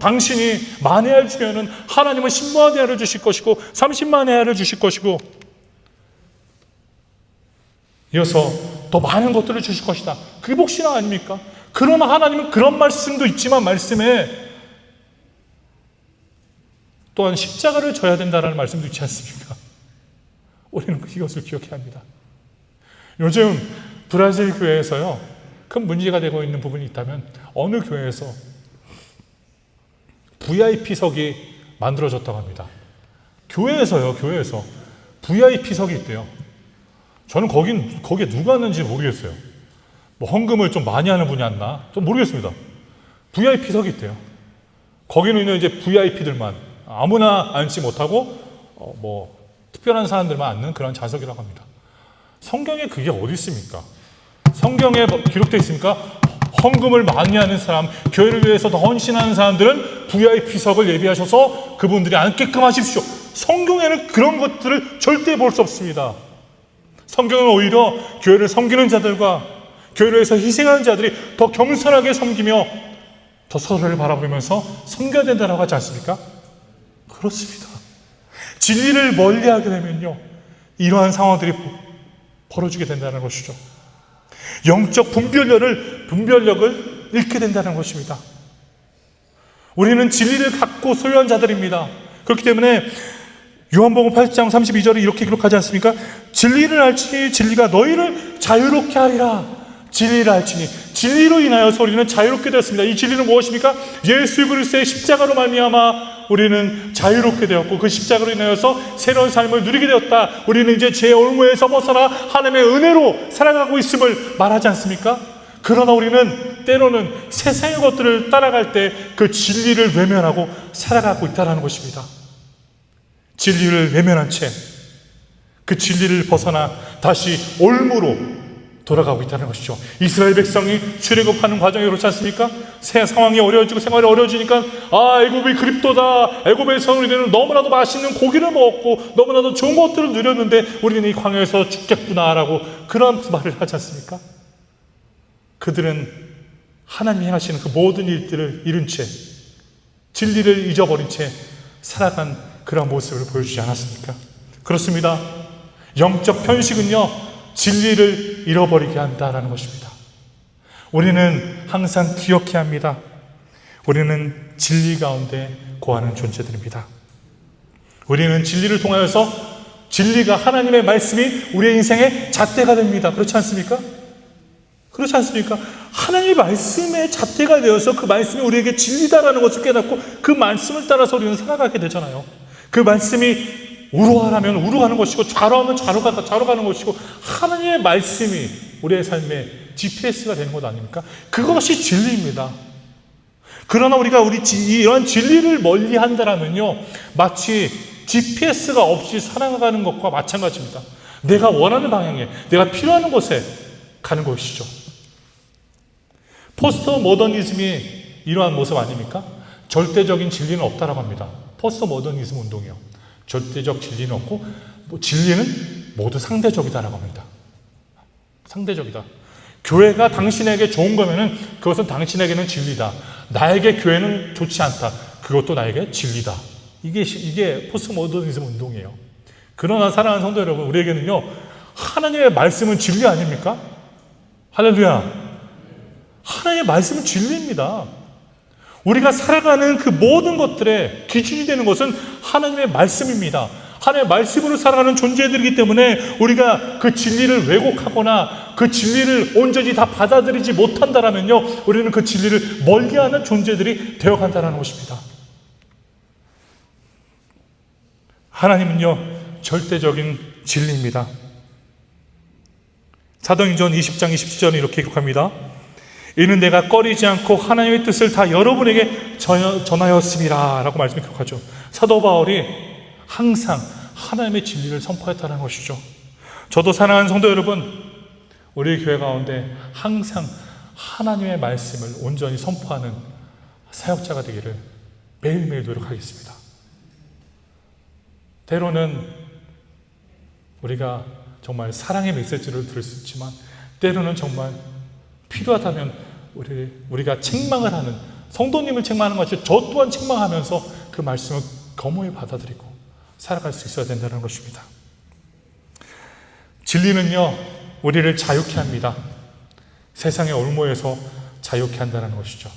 당신이 만회를 주면은 하나님은 10만 회를 주실 것이고 30만 회를 주실 것이고 이어서 더 많은 것들을 주실 것이다. 기복신앙 아닙니까? 그러나 하나님은 그런 말씀도 있지만 말씀에 또한 십자가를 져야 된다는 말씀도 있지 않습니까? 우리는 이것을 기억해야 합니다. 요즘 브라질 교회에서요, 큰 문제가 되고 있는 부분이 있다면 어느 교회에서 VIP석이 만들어졌다고 합니다. 교회에서 VIP석이 있대요. 저는 거기에 누가 왔는지 모르겠어요. 뭐 헌금을 좀 많이 하는 분이 왔나? 좀 모르겠습니다. VIP석이 있대요. 거기는 있는 이제 VIP들만, 아무나 앉지 못하고 특별한 사람들만 앉는 그런 좌석이라고 합니다. 성경에 그게 어디 있습니까? 성경에 기록되어 있습니까? 헌금을 많이 하는 사람, 교회를 위해서 더 헌신하는 사람들은 VIP석을 예비하셔서 그분들이 앉게끔 하십시오. 성경에는 그런 것들을 절대 볼 수 없습니다. 성경은 오히려 교회를 섬기는 자들과 교회를 위해서 희생하는 자들이 더 겸손하게 섬기며 더 서로를 바라보면서 섬겨야 된다고 하지 않습니까? 그렇습니다. 진리를 멀리하게 되면요, 이러한 상황들이 벌어지게 된다는 것이죠. 영적 분별력을 잃게 된다는 것입니다. 우리는 진리를 갖고 소유한 자들입니다. 그렇기 때문에 요한복음 8장 32절에 이렇게 기록하지 않습니까? 진리를 알지니 진리가 너희를 자유롭게 하리라. 진리를 알지니, 진리로 인하여서 우리는 자유롭게 되었습니다. 이 진리는 무엇입니까? 예수 그리스도의 십자가로 말미암아 우리는 자유롭게 되었고 그 십자가로 인하여서 새로운 삶을 누리게 되었다. 우리는 이제 죄의 올무에서 벗어나 하나님의 은혜로 살아가고 있음을 말하지 않습니까? 그러나 우리는 때로는 세상의 것들을 따라갈 때 그 진리를 외면하고 살아가고 있다는 것입니다. 진리를 외면한 채 그 진리를 벗어나 다시 올무로 돌아가고 있다는 것이죠. 이스라엘 백성이 출애굽하는 과정이 그렇지 않습니까? 새 상황이 어려워지고 생활이 어려워지니까 애굽이 그립도다. 애굽에서 우리는 너무나도 맛있는 고기를 먹었고 너무나도 좋은 것들을 누렸는데 우리는 이 광야에서 죽겠구나라고 그런 말을 하지 않습니까? 그들은 하나님이 행하시는 그 모든 일들을 잃은 채 진리를 잊어버린 채 살아간 그런 모습을 보여주지 않았습니까? 그렇습니다. 영적 편식은요, 진리를 잃어버리게 한다라는 것입니다. 우리는 항상 기억해야 합니다. 우리는 진리 가운데 거하는 존재들입니다. 우리는 진리를 통하여서 진리가 하나님의 말씀이 우리의 인생의 잣대가 됩니다. 그렇지 않습니까? 그렇지 않습니까? 하나님의 말씀의 잣대가 되어서 그 말씀이 우리에게 진리다라는 것을 깨닫고 그 말씀을 따라서 우리는 살아가게 되잖아요. 그 말씀이 우로하라면 우로가는 것이고 좌로하면 좌로 가는 것이고 하나님의 말씀이 우리의 삶의 GPS가 되는 것 아닙니까? 그것이 진리입니다. 그러나 우리가 이런 진리를 멀리 한다면요, 마치 GPS가 없이 살아가는 것과 마찬가지입니다. 내가 원하는 방향에, 내가 필요한 곳에 가는 것이죠. 포스트 모더니즘이 이러한 모습 아닙니까? 절대적인 진리는 없다라고 합니다. 포스트 모더니즘 운동이요. 절대적 진리는 없고 진리는 모두 상대적이다라고 합니다. 상대적이다. 교회가 당신에게 좋은 거면은 그것은 당신에게는 진리다. 나에게 교회는 좋지 않다. 그것도 나에게 진리다. 이게 포스트 모더니즘 운동이에요. 그러나 사랑하는 성도 여러분, 우리에게는요, 하나님의 말씀은 진리 아닙니까? 할렐루야. 하나님의 말씀은 진리입니다. 우리가 살아가는 그 모든 것들의 기준이 되는 것은 하나님의 말씀입니다. 하나님의 말씀으로 살아가는 존재들이기 때문에 우리가 그 진리를 왜곡하거나 그 진리를 온전히 다 받아들이지 못한다면요, 우리는 그 진리를 멀리하는 존재들이 되어간다는 것입니다. 하나님은요, 절대적인 진리입니다. 사도행전 20장 27절은 이렇게 기록합니다. 이는 내가 꺼리지 않고 하나님의 뜻을 다 여러분에게 전하였습니다 라고 말씀을 기록하죠. 사도 바울이 항상 하나님의 진리를 선포했다는 것이죠. 저도 사랑하는 성도 여러분, 우리 교회 가운데 항상 하나님의 말씀을 온전히 선포하는 사역자가 되기를 매일매일 노력하겠습니다. 때로는 우리가 정말 사랑의 메시지를 들을 수 있지만 때로는 정말 필요하다면 우리가 책망을 하는, 성도님을 책망하는 것이 저 또한 책망하면서 그 말씀을 겸허히 받아들이고 살아갈 수 있어야 된다는 것입니다. 진리는요, 우리를 자유케 합니다. 세상의 올무에서 자유케 한다는 것이죠.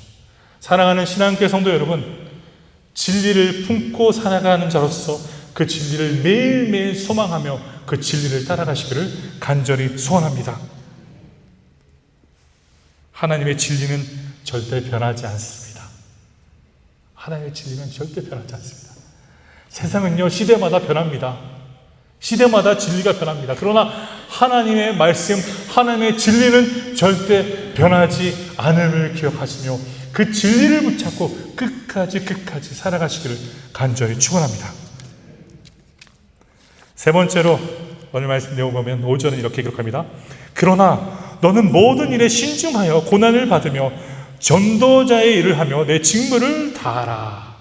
사랑하는 신앙교회 성도 여러분, 진리를 품고 살아가는 자로서 그 진리를 매일매일 소망하며 그 진리를 따라가시기를 간절히 소원합니다. 하나님의 진리는 절대 변하지 않습니다. 하나님의 진리는 절대 변하지 않습니다. 세상은요, 시대마다 변합니다. 시대마다 진리가 변합니다. 그러나 하나님의 말씀, 하나님의 진리는 절대 변하지 않음을 기억하시며 그 진리를 붙잡고 끝까지 살아가시기를 간절히 축원합니다. 세 번째로 오늘 말씀 내용 보면 5절은 이렇게 기록합니다. 그러나 너는 모든 일에 신중하여 고난을 받으며 전도자의 일을 하며 내 직무를 다하라.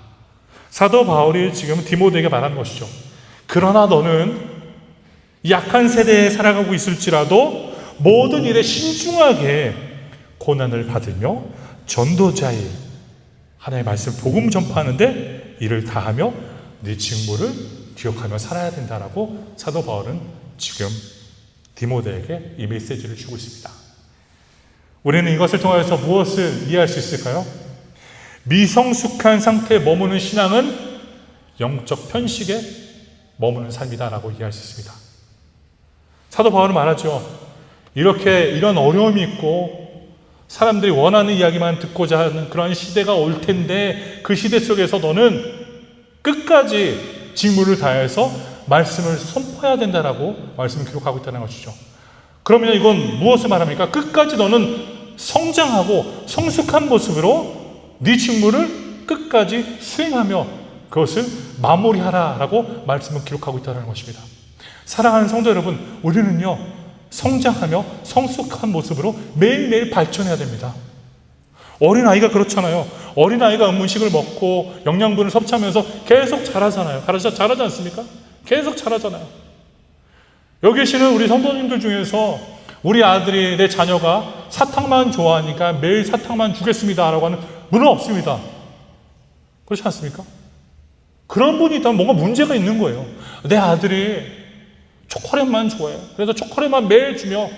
사도 바울이 지금 디모데에게 말하는 것이죠. 그러나 너는 약한 세대에 살아가고 있을지라도 모든 일에 신중하게 고난을 받으며 전도자의 일, 하나님의 말씀 복음 전파하는데 일을 다하며 네 직무를 기억하며 살아야 된다라고 사도 바울은 지금 디모데에게 이 메시지를 주고 있습니다. 우리는 이것을 통해서 무엇을 이해할 수 있을까요? 미성숙한 상태에 머무는 신앙은 영적 편식에 머무는 삶이다라고 이해할 수 있습니다. 사도 바울은 말하죠. 이런 어려움이 있고 사람들이 원하는 이야기만 듣고자 하는 그런 시대가 올 텐데 그 시대 속에서 너는 끝까지 직무를 다해서 말씀을 선포해야 된다라고 말씀을 기록하고 있다는 것이죠. 그러면 이건 무엇을 말합니까? 끝까지 너는 성장하고 성숙한 모습으로 네 직무를 끝까지 수행하며 그것을 마무리하라라고 말씀을 기록하고 있다는 것입니다. 사랑하는 성도 여러분, 우리는요, 성장하며 성숙한 모습으로 매일매일 발전해야 됩니다. 어린아이가 그렇잖아요. 어린아이가 음식을 먹고 영양분을 섭취하면서 계속 자라잖아요. 자라지 않습니까? 계속 자라잖아요. 여기 계시는 우리 성도님들 중에서 우리 아들이, 내 자녀가 사탕만 좋아하니까 매일 사탕만 주겠습니다 라고 하는 분은 없습니다. 그렇지 않습니까? 그런 분이 있다면 뭔가 문제가 있는 거예요. 내 아들이 초콜릿만 좋아해요. 그래서 초콜릿만 매일 주며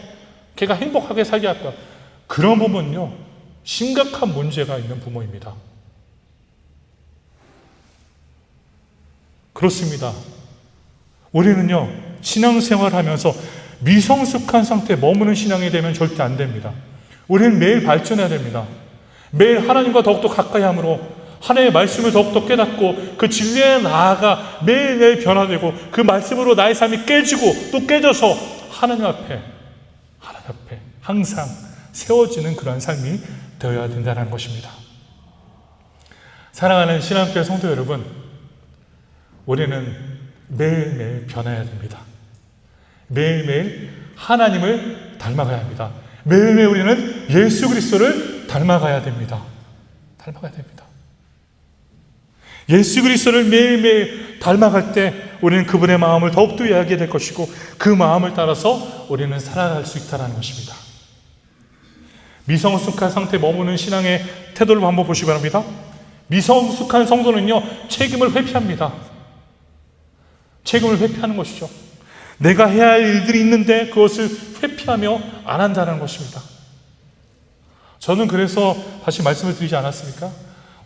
걔가 행복하게 살게 할 거야. 그런 부분은요, 심각한 문제가 있는 부모입니다. 그렇습니다. 우리는요, 신앙생활 하면서 미성숙한 상태에 머무는 신앙이 되면 절대 안 됩니다. 우리는 매일 발전해야 됩니다. 매일 하나님과 더욱더 가까이 함으로 하나님의 말씀을 더욱더 깨닫고 그 진리에 나아가 매일매일 변화되고 그 말씀으로 나의 삶이 깨지고 또 깨져서 하나님 앞에 항상 세워지는 그런 삶이 되어야 된다는 것입니다. 사랑하는 신앙교회 성도 여러분, 우리는 매일매일 변해야 됩니다. 매일매일 하나님을 닮아가야 합니다. 매일매일 우리는 예수 그리스도를 닮아가야 됩니다. 닮아가야 됩니다. 예수 그리스도를 매일매일 닮아갈 때 우리는 그분의 마음을 더욱더 이해하게 될 것이고 그 마음을 따라서 우리는 살아갈 수 있다는 것입니다. 미성숙한 상태에 머무는 신앙의 태도를 한번 보시기 바랍니다. 미성숙한 성도는요, 책임을 회피합니다. 책임을 회피하는 것이죠. 내가 해야 할 일들이 있는데 그것을 회피하며 안 한다는 것입니다. 저는 그래서 다시 말씀을 드리지 않았습니까?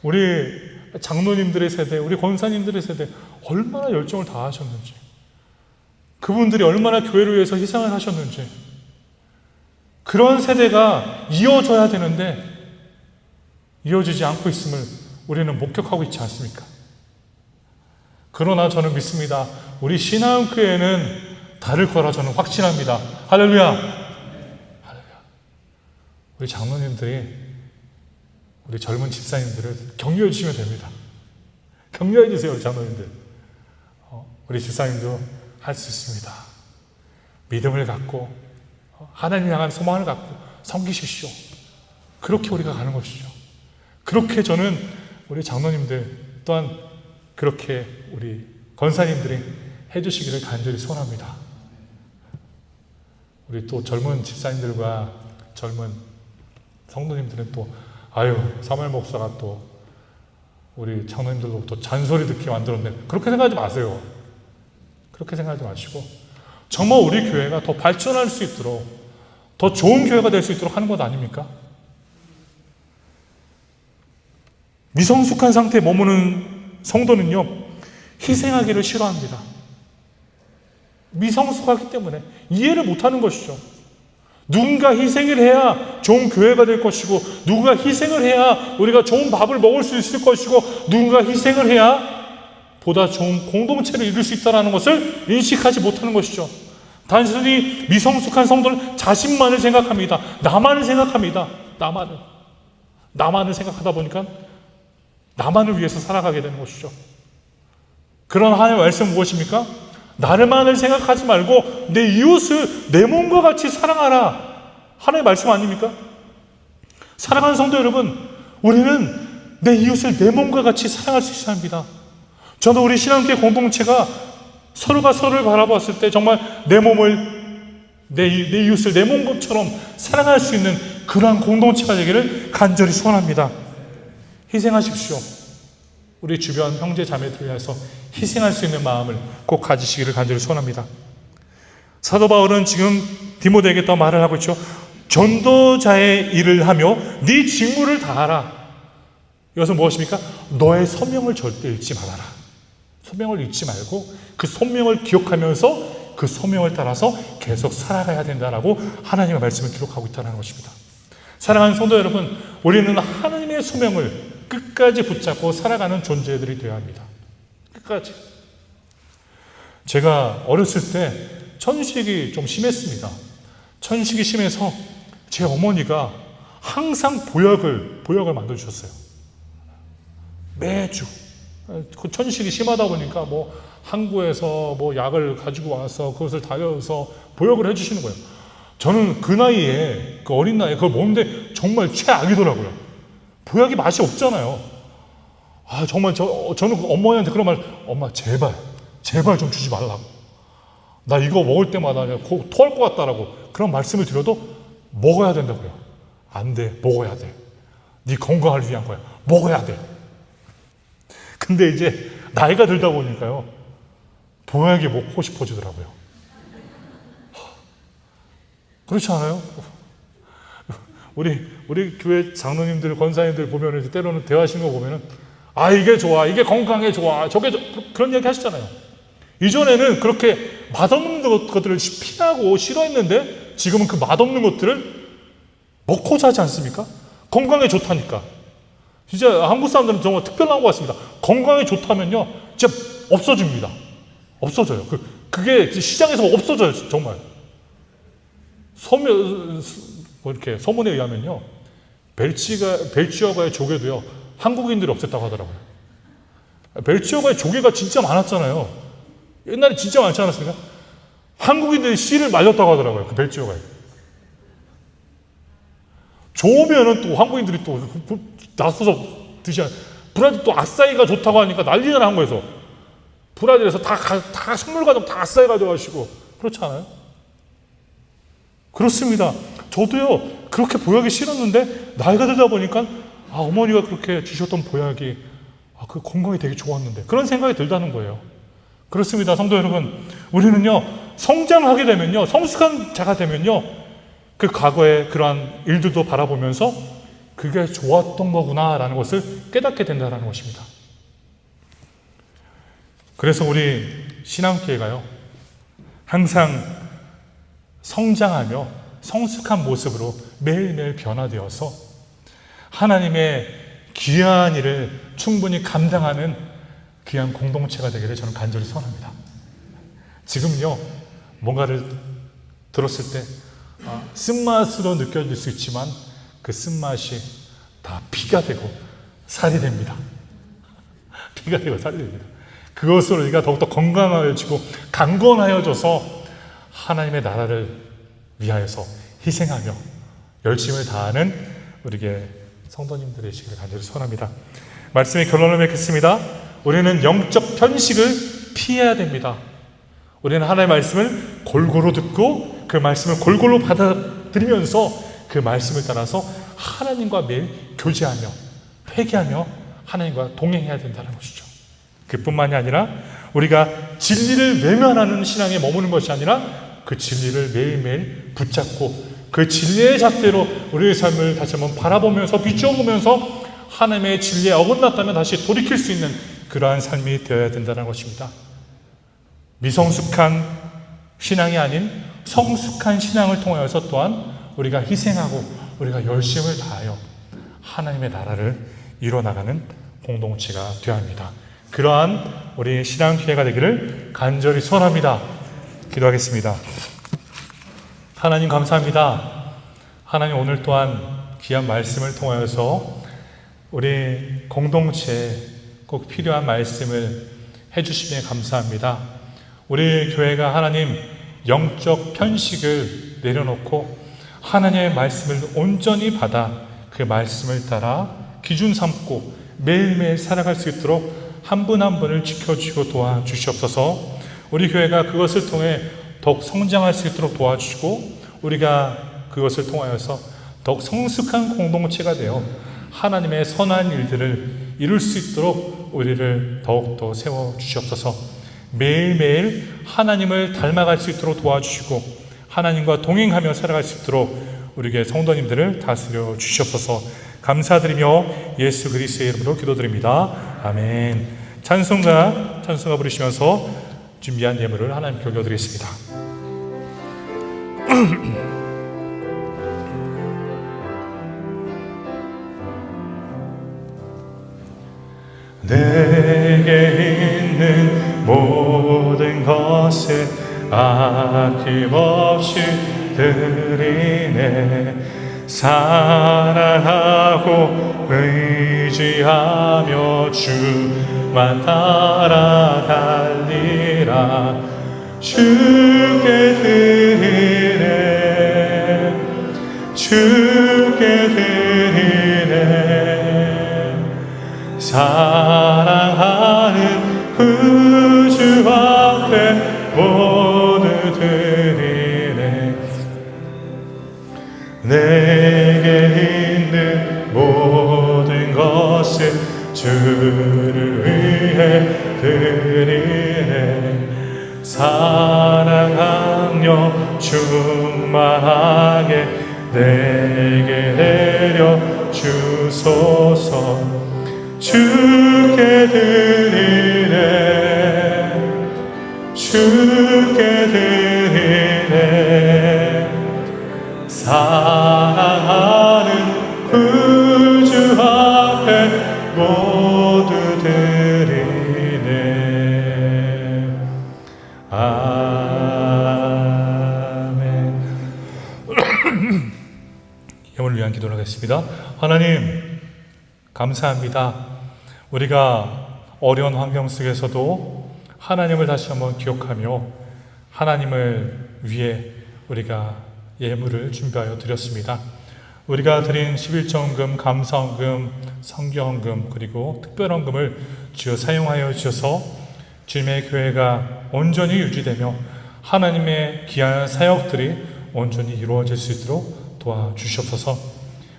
우리 장로님들의 세대, 우리 권사님들의 세대 얼마나 열정을 다하셨는지, 그분들이 얼마나 교회를 위해서 희생을 하셨는지, 그런 세대가 이어져야 되는데 이어지지 않고 있음을 우리는 목격하고 있지 않습니까? 그러나 저는 믿습니다. 우리 신앙교회는 다를 거라 저는 확신합니다. 할렐루야! 할렐루야! 우리 장로님들이 우리 젊은 집사님들을 격려해 주시면 됩니다. 격려해 주세요, 우리 장로님들. 우리 집사님도 할 수 있습니다. 믿음을 갖고 하나님 향한 소망을 갖고 섬기십시오. 그렇게 우리가 가는 것이죠. 그렇게 저는 우리 장로님들 또한 그렇게 우리 권사님들이 해주시기를 간절히 소원합니다. 우리 또 젊은 집사님들과 젊은 성도님들은 또 사무엘 목사가 또 우리 장로님들로부터 잔소리 듣게 만들었네. 그렇게 생각하지 마세요. 그렇게 생각하지 마시고 정말 우리 교회가 더 발전할 수 있도록, 더 좋은 교회가 될 수 있도록 하는 것 아닙니까? 미성숙한 상태에 머무는 성도는요, 희생하기를 싫어합니다. 미성숙하기 때문에 이해를 못하는 것이죠. 누군가 희생을 해야 좋은 교회가 될 것이고, 누군가 희생을 해야 우리가 좋은 밥을 먹을 수 있을 것이고, 누군가 희생을 해야 보다 좋은 공동체를 이룰 수 있다는 것을 인식하지 못하는 것이죠. 단순히 미성숙한 성도는 자신만을 생각합니다. 나만을 생각합니다. 나만을 생각하다 보니까 나만을 위해서 살아가게 되는 것이죠. 그런 하나님의 말씀은 무엇입니까? 나를만을 생각하지 말고 내 이웃을 내 몸과 같이 사랑하라. 하나님의 말씀 아닙니까? 사랑하는 성도 여러분, 우리는 내 이웃을 내 몸과 같이 사랑할 수 있어야 합니다. 저도 우리 신앙교회 공동체가 서로가 서로를 바라봤을 때 정말 내 이웃을 내 몸처럼 사랑할 수 있는 그러한 공동체가 되기를 간절히 소원합니다. 희생하십시오. 우리 주변 형제 자매들을 위해서 희생할 수 있는 마음을 꼭 가지시기를 간절히 소원합니다. 사도 바울은 지금 디모데에게 또 말을 하고 있죠. 전도자의 일을 하며 네 직무를 다하라. 이것은 무엇입니까? 너의 소명을 절대 잃지 말아라. 소명을 잊지 말고 그 소명을 기억하면서 그 소명을 따라서 계속 살아가야 된다라고 하나님의 말씀을 기록하고 있다는 것입니다. 사랑하는 성도 여러분, 우리는 하나님의 소명을 끝까지 붙잡고 살아가는 존재들이 되어야 합니다. 끝까지. 제가 어렸을 때 천식이 좀 심했습니다. 천식이 심해서 제 어머니가 항상 보약을 만들어주셨어요. 매주. 그 천식이 심하다 보니까 항구에서 약을 가지고 와서 그것을 달여서 보약을 해주시는 거예요. 저는 그 나이에, 그 어린 나이에 그걸 먹는데 정말 최악이더라고요. 보약이 맛이 없잖아요. 정말 저는 그 어머니한테 그런 말, 엄마 제발 좀 주지 말라고. 나 이거 먹을 때마다 그냥 토할 것 같다라고 그런 말씀을 드려도 먹어야 된다고요. 안 돼, 먹어야 돼. 네 건강을 위한 거야. 먹어야 돼. 근데 이제 나이가 들다 보니까요, 보약이 먹고 싶어지더라고요. 그렇지 않아요? 우리 교회 장로님들, 권사님들 보면 이제 때로는 대화하시는 거 보면은 이게 좋아, 이게 건강에 좋아, 저게 그런 얘기 하시잖아요. 이전에는 그렇게 맛없는 것들을 피하고 싫어했는데 지금은 그 맛없는 것들을 먹고 자지 않습니까? 건강에 좋다니까. 진짜 한국 사람들은 정말 특별한 것 같습니다. 건강에 좋다면요, 진짜 없어집니다. 없어져요. 그게 시장에서 없어져요, 정말. 이렇게 소문에 의하면요, 벨지어가의 조개도요, 한국인들이 없앴다고 하더라고요. 벨지어가의 조개가 진짜 많았잖아요. 옛날에 진짜 많지 않았습니까? 한국인들이 씨를 말렸다고 하더라고요, 그 벨지어가에. 좋으면은 또 한국인들이 또 나서서 드시는, 브라질 또 아싸이가 좋다고 하니까 난리잖아, 한국에서. 브라질에서 다 선물 가지고 다 아싸이 가져가시고. 그렇지 않아요? 그렇습니다. 저도요, 그렇게 보약이 싫었는데 나이가 들다 보니까 어머니가 그렇게 주셨던 보약이 그 건강이 되게 좋았는데, 그런 생각이 들다는 거예요. 그렇습니다. 성도 여러분, 우리는요, 성장하게 되면요, 성숙한 자가 되면요, 그 과거의 그러한 일들도 바라보면서 그게 좋았던 거구나라는 것을 깨닫게 된다는 것입니다. 그래서 우리 신앙교회가요, 항상 성장하며 성숙한 모습으로 매일매일 변화되어서 하나님의 귀한 일을 충분히 감당하는 귀한 공동체가 되기를 저는 간절히 소원합니다. 지금요, 뭔가를 들었을 때 쓴맛으로 느껴질 수 있지만 그 쓴맛이 다 피가 되고 살이 됩니다. 피가 되고 살이 됩니다. 그것으로 우리가 더욱더 건강하여지고 강건하여져서 하나님의 나라를 위하여서 희생하며 열심을 다하는 우리의 성도님들의 시기를 간절히 소원합니다. 말씀의 결론을 맺겠습니다. 우리는 영적 편식을 피해야 됩니다. 우리는 하나님의 말씀을 골고루 듣고 그 말씀을 골고루 받아들이면서 그 말씀을 따라서 하나님과 매일 교제하며 회개하며 하나님과 동행해야 된다는 것이죠. 그뿐만이 아니라 우리가 진리를 외면하는 신앙에 머무는 것이 아니라 그 진리를 매일매일 붙잡고 그 진리의 잣대로 우리의 삶을 다시 한번 바라보면서 비춰보면서 하나님의 진리에 어긋났다면 다시 돌이킬 수 있는 그러한 삶이 되어야 된다는 것입니다. 미성숙한 신앙이 아닌 성숙한 신앙을 통하여서 또한 우리가 희생하고 우리가 열심을 다하여 하나님의 나라를 이뤄나가는 공동체가 되어야 합니다. 그러한 우리 신앙교회가 되기를 간절히 소원합니다. 기도하겠습니다. 하나님 감사합니다. 하나님 오늘 또한 귀한 말씀을 통하여서 우리 공동체에 꼭 필요한 말씀을 해주시며 감사합니다. 우리 교회가 하나님 영적 편식을 내려놓고 하나님의 말씀을 온전히 받아 그 말씀을 따라 기준 삼고 매일매일 살아갈 수 있도록 한 분 한 분을 지켜주시고 도와주시옵소서. 우리 교회가 그것을 통해 더욱 성장할 수 있도록 도와주시고 우리가 그것을 통하여서 더욱 성숙한 공동체가 되어 하나님의 선한 일들을 이룰 수 있도록 우리를 더욱더 세워주시옵소서. 매일매일 하나님을 닮아갈 수 있도록 도와주시고 하나님과 동행하며 살아갈 수 있도록 우리에게 성도님들을 다스려 주시옵소서. 감사드리며 예수 그리스도의 이름으로 기도드립니다. 아멘. 찬송가 부르시면서 준비한 예물을 하나님께 올려드리겠습니다. 내게 있는 모든 것을 아낌없이 드리네. 사랑하고 의지하며 주만 따라갈리라. 주께 드리네. 주께 드리네. 사랑하는 구주 앞에 모두 드리네. 내게 있는 모든 것을 주를 위해 드리네. 사랑하며 충만하게 내게 내려 주소서. 주께 드리네. 주께 드리네. 사랑하는 구주 앞에 모두 드리네. 아멘. 영혼을 위한 기도를 하겠습니다. 하나님, 감사합니다. 우리가 어려운 환경 속에서도 하나님을 다시 한번 기억하며 하나님을 위해 우리가 예물을 준비하여 드렸습니다. 우리가 드린 11조헌금, 감사헌금, 성경헌금, 그리고 특별헌금을 주여 사용하여 주셔서 주님의 교회가 온전히 유지되며 하나님의 귀한 사역들이 온전히 이루어질 수 있도록 도와주시옵소서.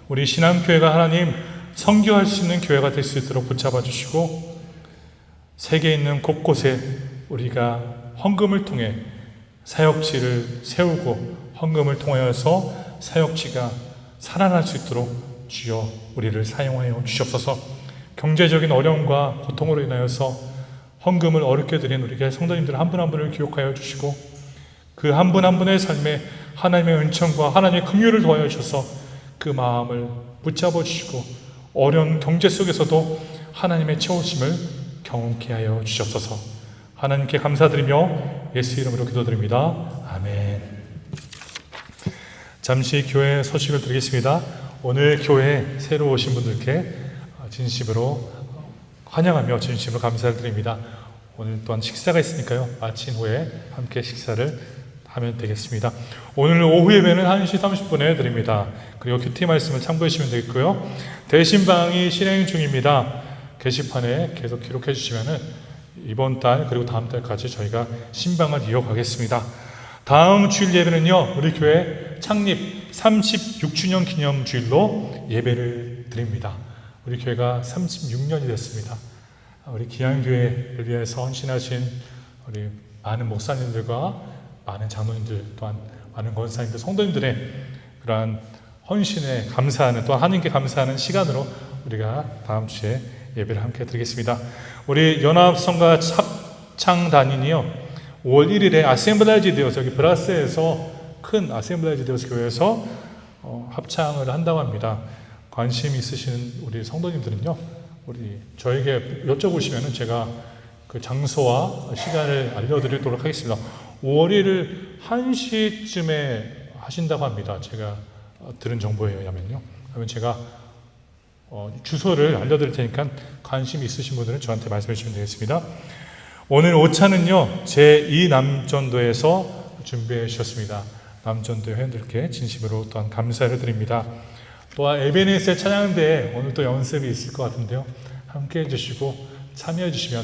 우리 신앙교회가 하나님 선교할 수 있는 교회가 될 수 있도록 붙잡아 주시고, 세계에 있는 곳곳에 우리가 헌금을 통해 사역지를 세우고 헌금을 통하여서 사역지가 살아날 수 있도록 주여 우리를 사용하여 주시옵소서. 경제적인 어려움과 고통으로 인하여서 헌금을 어렵게 드린 우리 교회 성도님들 한 분 한 분을 기억하여 주시고, 그 한 분 한 분의 삶에 하나님의 은총과 하나님의 긍휼을 더하여 주셔서 그 마음을 붙잡아 주시고 어려운 경제 속에서도 하나님의 채우심을 경험케 하여 주시옵소서. 하나님께 감사드리며 예수 이름으로 기도드립니다. 아멘. 잠시 교회 소식을 드리겠습니다. 오늘 교회에 새로 오신 분들께 진심으로 환영하며 진심으로 감사를 드립니다. 오늘 또한 식사가 있으니까요, 마친 후에 함께 식사를 하면 되겠습니다. 오늘 오후 예배는 1시 30분에 드립니다. 그리고 큐티 말씀을 참고해 주시면 되겠고요. 대신방이 실행 중입니다. 게시판에 계속 기록해 주시면은 이번 달 그리고 다음 달까지 저희가 신방을 이어가겠습니다. 다음 주일 예배는요, 우리 교회 창립 36주년 기념 주일로 예배를 드립니다. 우리 교회가 36년이 됐습니다. 우리 기양교회를 위해서 헌신하신 우리 많은 목사님들과 많은 장로님들, 또한 많은 권사님들, 성도님들의 그러한 헌신에 감사하는, 또 하나님께 감사하는 시간으로 우리가 다음 주에 예배를 함께 드리겠습니다. 우리 연합성가 합창단인이요, 5월 1일에 아셈블라이즈 데오스, 여기 브라스에서 큰 아셈블라이즈 데오스 교회에서 합창을 한다고 합니다. 관심 있으신 우리 성도님들은요, 우리 저에게 여쭤보시면은 제가 그 장소와 시간을 알려드리도록 하겠습니다. 5월 1일 1시쯤에 하신다고 합니다. 제가 들은 정보에 의하면요. 그러면 제가 주소를 알려드릴 테니까 관심 있으신 분들은 저한테 말씀해 주시면 되겠습니다. 오늘 오차는요, 제2남전도에서 준비해 주셨습니다. 남전도 회원들께 진심으로 또한 감사를 드립니다. 또한 에베네셀 찬양대에 오늘 또 연습이 있을 것 같은데요, 함께 해주시고 참여해 주시면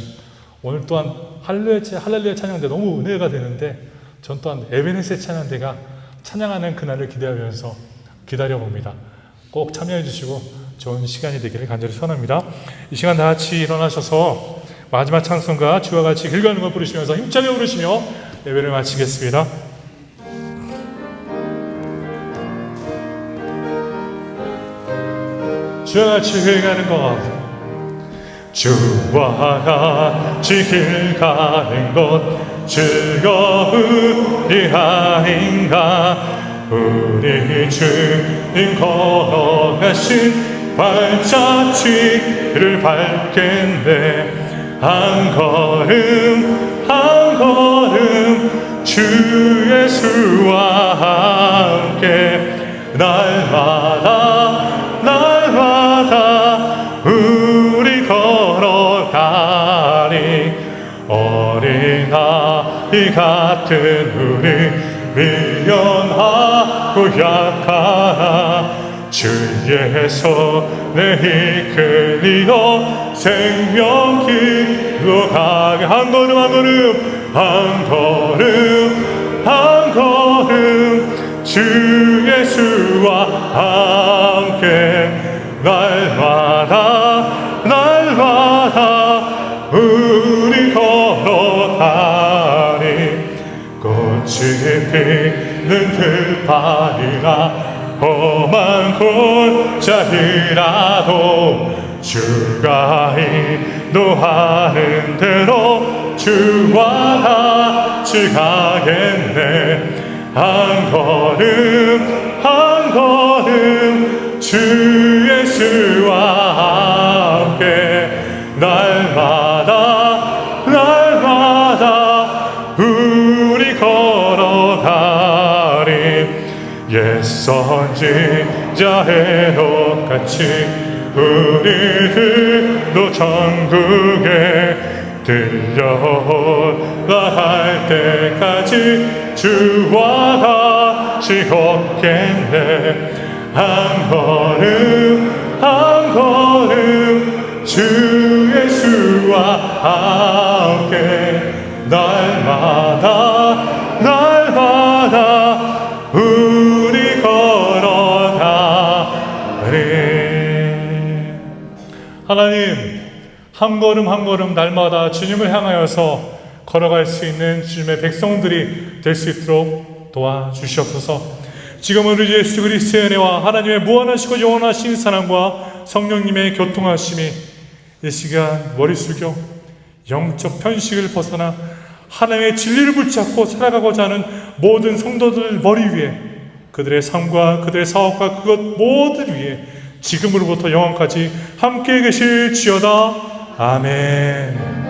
오늘 또한 할렐루야 찬양대 너무 은혜가 되는데, 전 또한 에베네셀 찬양대가 찬양하는 그날을 기대하면서 기다려봅니다. 꼭 참여해 주시고 좋은 시간이 되기를 간절히 소원합니다. 이 시간 다 같이 일어나셔서 마지막 찬송가 주와 같이 길 가는 걸 부르시면서 힘차게 부르시며 예배를 마치겠습니다. 주와 같이 길 가는 것, 주와 같이 길 가는 것 즐거움이 아닌가. 우리 주님 걸어가신 발자취를 밟겠네. 한 걸음 한 걸음 주 예수와 함께 날마다 우리 걸어가리. 어린아이 같은 우리 미련하 고약하나 주의 손에 이끌리어 생명 길로 가게 한 걸음 한 걸음 한 걸음 한 걸음 주 예수와 함께 날마다 날마다 우리 걸어가니 꽃이 피는 들판이나 험한 골짜기라도 주가 인도하는 대로 주와 같이 가겠네 한 걸음 한 걸음 주 예수와 함께 날마다 날마다 우리 걸어가리 옛 선지자의 녹같이 우리들도 천국에 들려올라갈 때까지 주와 같이 걷겠네 한 걸음 한 걸음 주 예수와 함께 날마다 날마다 우리 걸어가리. 하나님 한 걸음 한 걸음 날마다 주님을 향하여서 걸어갈 수 있는 주님의 백성들이 될 수 있도록 도와주시옵소서. 지금은 우리 예수 그리스도의 은혜와 하나님의 무한하시고 영원하신 사랑과 성령님의 교통하심이 이 시간 머리 숙여 영적 편식을 벗어나 하나님의 진리를 붙잡고 살아가고자 하는 모든 성도들 머리 위에 그들의 삶과 그들의 사업과 그것 모든 위에 지금으로부터 영원까지 함께 계실지어다. 아멘.